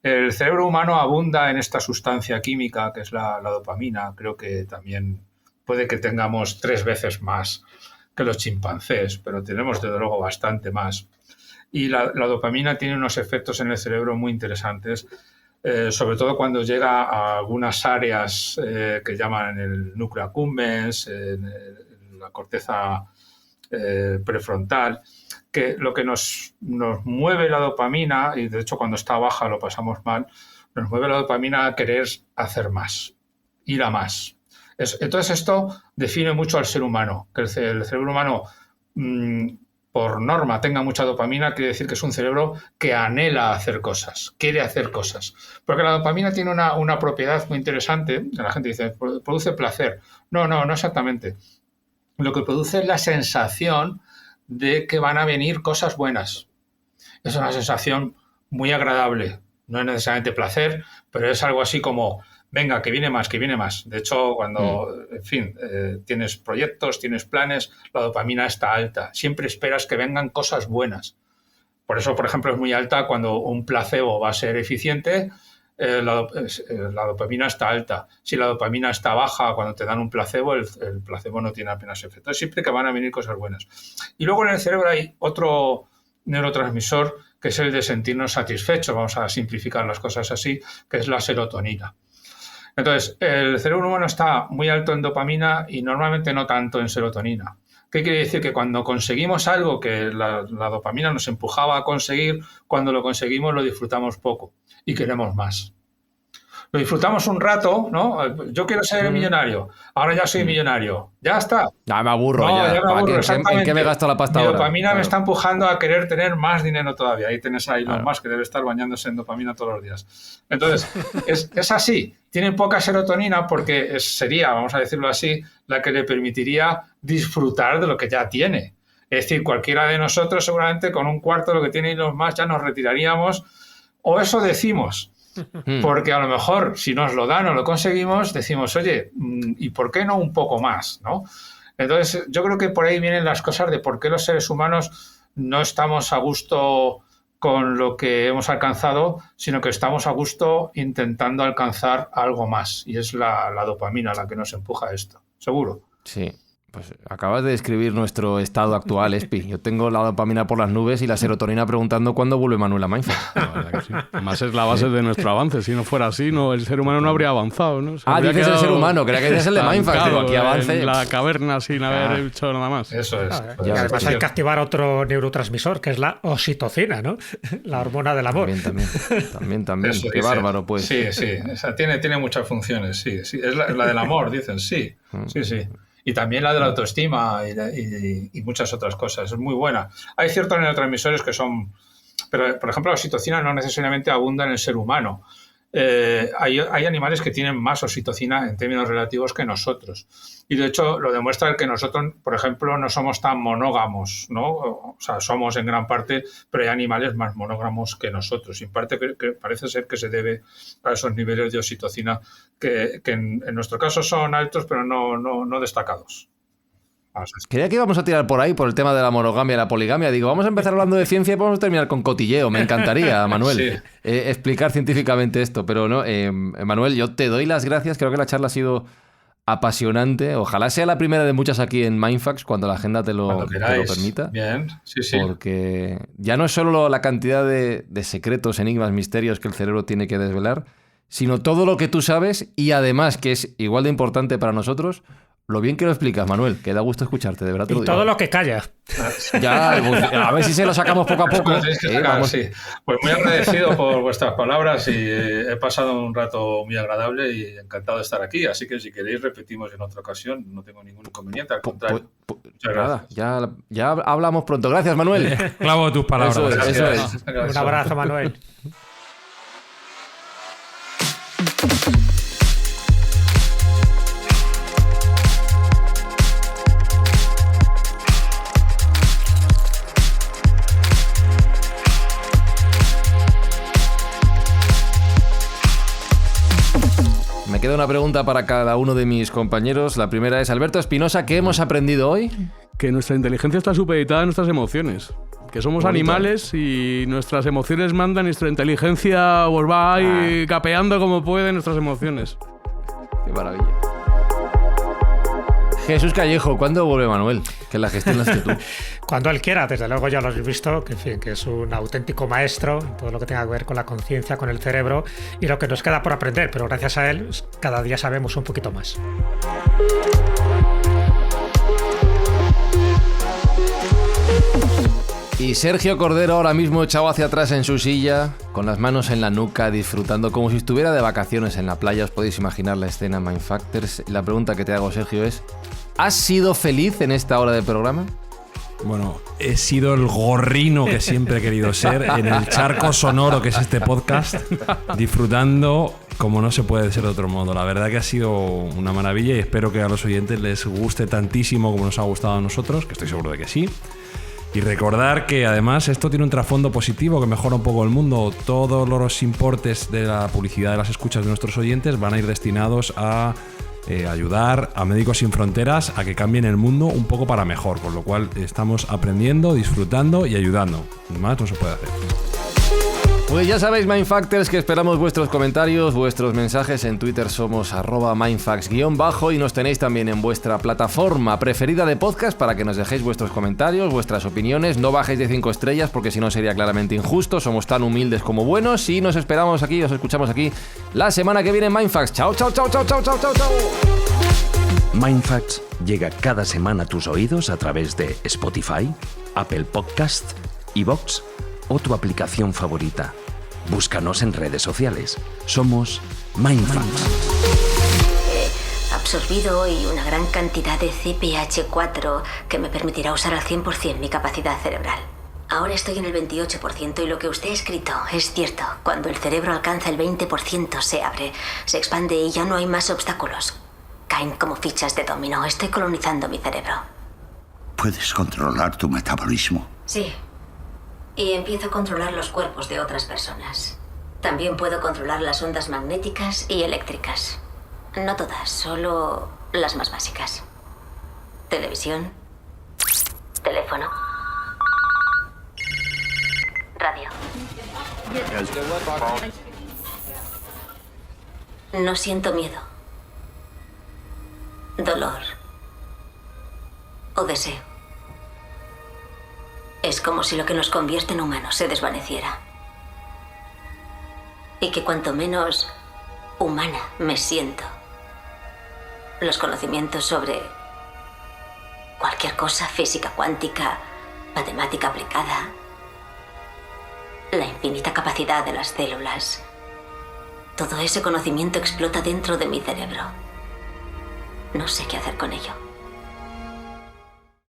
El cerebro humano abunda en esta sustancia química que es la dopamina. Creo que también puede que tengamos 3 veces más que los chimpancés, pero tenemos desde luego bastante más. Y la dopamina tiene unos efectos en el cerebro muy interesantes, sobre todo cuando llega a algunas áreas que llaman el núcleo accumbens, en la corteza prefrontal, que lo que nos mueve la dopamina, y de hecho cuando está baja lo pasamos mal, nos mueve la dopamina a querer hacer más, ir a más. Entonces esto define mucho al ser humano, que el cerebro humano por norma tenga mucha dopamina, quiere decir que es un cerebro que anhela hacer cosas, quiere hacer cosas. Porque la dopamina tiene una propiedad muy interesante. La gente dice, produce placer. No exactamente. Lo que produce es la sensación de que van a venir cosas buenas. Es una sensación muy agradable. No es necesariamente placer, pero es algo así como, venga, que viene más, que viene más. De hecho, cuando, en fin, tienes proyectos, tienes planes, la dopamina está alta. Siempre esperas que vengan cosas buenas. Por eso, por ejemplo, es muy alta cuando un placebo va a ser eficiente, la dopamina está alta. Si la dopamina está baja cuando te dan un placebo, el placebo no tiene apenas efecto. Es siempre que van a venir cosas buenas. Y luego en el cerebro hay otro neurotransmisor que es el de sentirnos satisfechos, vamos a simplificar las cosas así, que es la serotonina. Entonces, el cerebro humano está muy alto en dopamina y normalmente no tanto en serotonina. ¿Qué quiere decir? Que cuando conseguimos algo que la dopamina nos empujaba a conseguir, cuando lo conseguimos lo disfrutamos poco y queremos más. Lo disfrutamos un rato, ¿no? Yo quiero ser millonario, ahora ya soy millonario, ya está. Ya me aburro, no, ya me aburro, ¿En qué me gasto la pasta Mi ahora? dopamina Claro. me está empujando a querer tener más dinero todavía. Ahí tenés a Elon Musk que debe estar bañándose en dopamina todos los días. Entonces, es así. Tiene poca serotonina porque sería, vamos a decirlo así, la que le permitiría disfrutar de lo que ya tiene. Es decir, cualquiera de nosotros seguramente con un cuarto de lo que tiene Elon Musk ya nos retiraríamos, o eso decimos. Porque a lo mejor si nos lo dan o lo conseguimos, decimos, oye, ¿y por qué no un poco más? ¿No? Entonces, yo creo que por ahí vienen las cosas de por qué los seres humanos no estamos a gusto con lo que hemos alcanzado, sino que estamos a gusto intentando alcanzar algo más. Y es la dopamina la que nos empuja a esto, seguro. Sí. Pues acabas de describir nuestro estado actual, Espi. Yo tengo la dopamina por las nubes y la serotonina preguntando cuándo vuelve Manuel a Mindfacts. La verdad que sí. Además es la base de nuestro avance. Si no fuera así, el ser humano no habría avanzado, ¿no? Dices el ser humano, creía que dices el de Mindfacts, pero aquí avance. En la caverna sin haber hecho nada más. Eso es. Y además hay que activar otro neurotransmisor, que es la oxitocina, ¿no? La hormona del amor. También. Eso Qué dice. bárbaro, pues. Sí. O sea, tiene muchas funciones, sí. Es la del amor, dicen, sí. Sí. Y también la de la autoestima y muchas otras cosas. Es muy buena. Hay ciertos neurotransmisores que son... Pero, por ejemplo, la oxitocina no necesariamente abunda en el ser humano. Hay animales que tienen más oxitocina en términos relativos que nosotros. Y, de hecho, lo demuestra el que nosotros, por ejemplo, no somos tan monógamos, ¿no? O sea, somos en gran parte, pero hay animales más monógamos que nosotros. Y en parte que parece ser que se debe a esos niveles de oxitocina que en nuestro caso son altos, pero no destacados. Creía que íbamos a tirar por ahí por el tema de la monogamia y la poligamia. Digo, vamos a empezar hablando de ciencia y vamos a terminar con cotilleo. Me encantaría, Manuel, Sí. explicar científicamente esto. Pero no, Manuel, yo te doy las gracias. Creo que la charla ha sido apasionante. Ojalá sea la primera de muchas aquí en Mindfacts cuando la agenda te lo permita. Bien, sí. Porque ya no es solo la cantidad de secretos, enigmas, misterios que el cerebro tiene que desvelar, sino todo lo que tú sabes y además, que es igual de importante para nosotros, lo bien que lo explicas, Manuel, que da gusto escucharte, de verdad te lo digo. Todo lo que calla. Ya, a ver si se lo sacamos poco a poco. Vamos. Sí. Pues muy agradecido por vuestras palabras y he pasado un rato muy agradable y encantado de estar aquí. Así que si queréis repetimos en otra ocasión, no tengo ningún inconveniente, al contrario. Muchas gracias. Nada, ya hablamos pronto. Gracias, Manuel. Clavo tus palabras. Eso es. Gracias. Un abrazo, Manuel. Me queda una pregunta para cada uno de mis compañeros. La primera es, Alberto Espinosa, ¿qué hemos aprendido hoy? Que nuestra inteligencia está supeditada a nuestras emociones. Que somos Bonito. animales y nuestras emociones mandan, nuestra inteligencia pues va ahí capeando como puede nuestras emociones. Qué maravilla. Jesús Callejo, ¿cuándo vuelve Manuel? Que la gestión la haces tú. Cuando él quiera, desde luego ya lo habéis visto, que, en fin, que es un auténtico maestro en todo lo que tenga que ver con la conciencia, con el cerebro y lo que nos queda por aprender, pero gracias a él cada día sabemos un poquito más. Y Sergio Cordero ahora mismo echado hacia atrás en su silla, con las manos en la nuca, disfrutando como si estuviera de vacaciones en la playa. Os podéis imaginar la escena Mindfactors. La pregunta que te hago, Sergio, es: ¿has sido feliz en esta hora de programa? Bueno, he sido el gorrino que siempre he querido ser en el charco sonoro que es este podcast, disfrutando como no se puede ser de otro modo. La verdad que ha sido una maravilla y espero que a los oyentes les guste tantísimo como nos ha gustado a nosotros, que estoy seguro de que sí. Y recordar que además esto tiene un trasfondo positivo que mejora un poco el mundo. Todos los importes de la publicidad de las escuchas de nuestros oyentes van a ir destinados a ayudar a Médicos Sin Fronteras a que cambien el mundo un poco para mejor, con lo cual estamos aprendiendo, disfrutando y ayudando. Más no se puede hacer. Pues ya sabéis, Mindfactors, que esperamos vuestros comentarios, vuestros mensajes. En Twitter somos @mindfacts_ y nos tenéis también en vuestra plataforma preferida de podcast para que nos dejéis vuestros comentarios, vuestras opiniones. No bajéis de 5 estrellas porque si no sería claramente injusto. Somos tan humildes como buenos y nos esperamos aquí, os escuchamos aquí la semana que viene en Mindfacts. Chao, chao, chao, chao, chao, chao, chao, chao. Mindfacts llega cada semana a tus oídos a través de Spotify, Apple Podcast, iVoox o tu aplicación favorita. Búscanos en redes sociales. Somos Mindfacts. He absorbido hoy una gran cantidad de CPH4 que me permitirá usar al 100% mi capacidad cerebral. Ahora estoy en el 28% y lo que usted ha escrito es cierto. Cuando el cerebro alcanza el 20% se abre, se expande y ya no hay más obstáculos. Caen como fichas de dominó. Estoy colonizando mi cerebro. ¿Puedes controlar tu metabolismo? Sí. Y empiezo a controlar los cuerpos de otras personas. También puedo controlar las ondas magnéticas y eléctricas. No todas, solo las más básicas. Televisión. Teléfono. Radio. No siento miedo. Dolor. O deseo. Es como si lo que nos convierte en humanos se desvaneciera. Y que cuanto menos humana me siento, los conocimientos sobre cualquier cosa, física cuántica, matemática aplicada, la infinita capacidad de las células, todo ese conocimiento explota dentro de mi cerebro. No sé qué hacer con ello.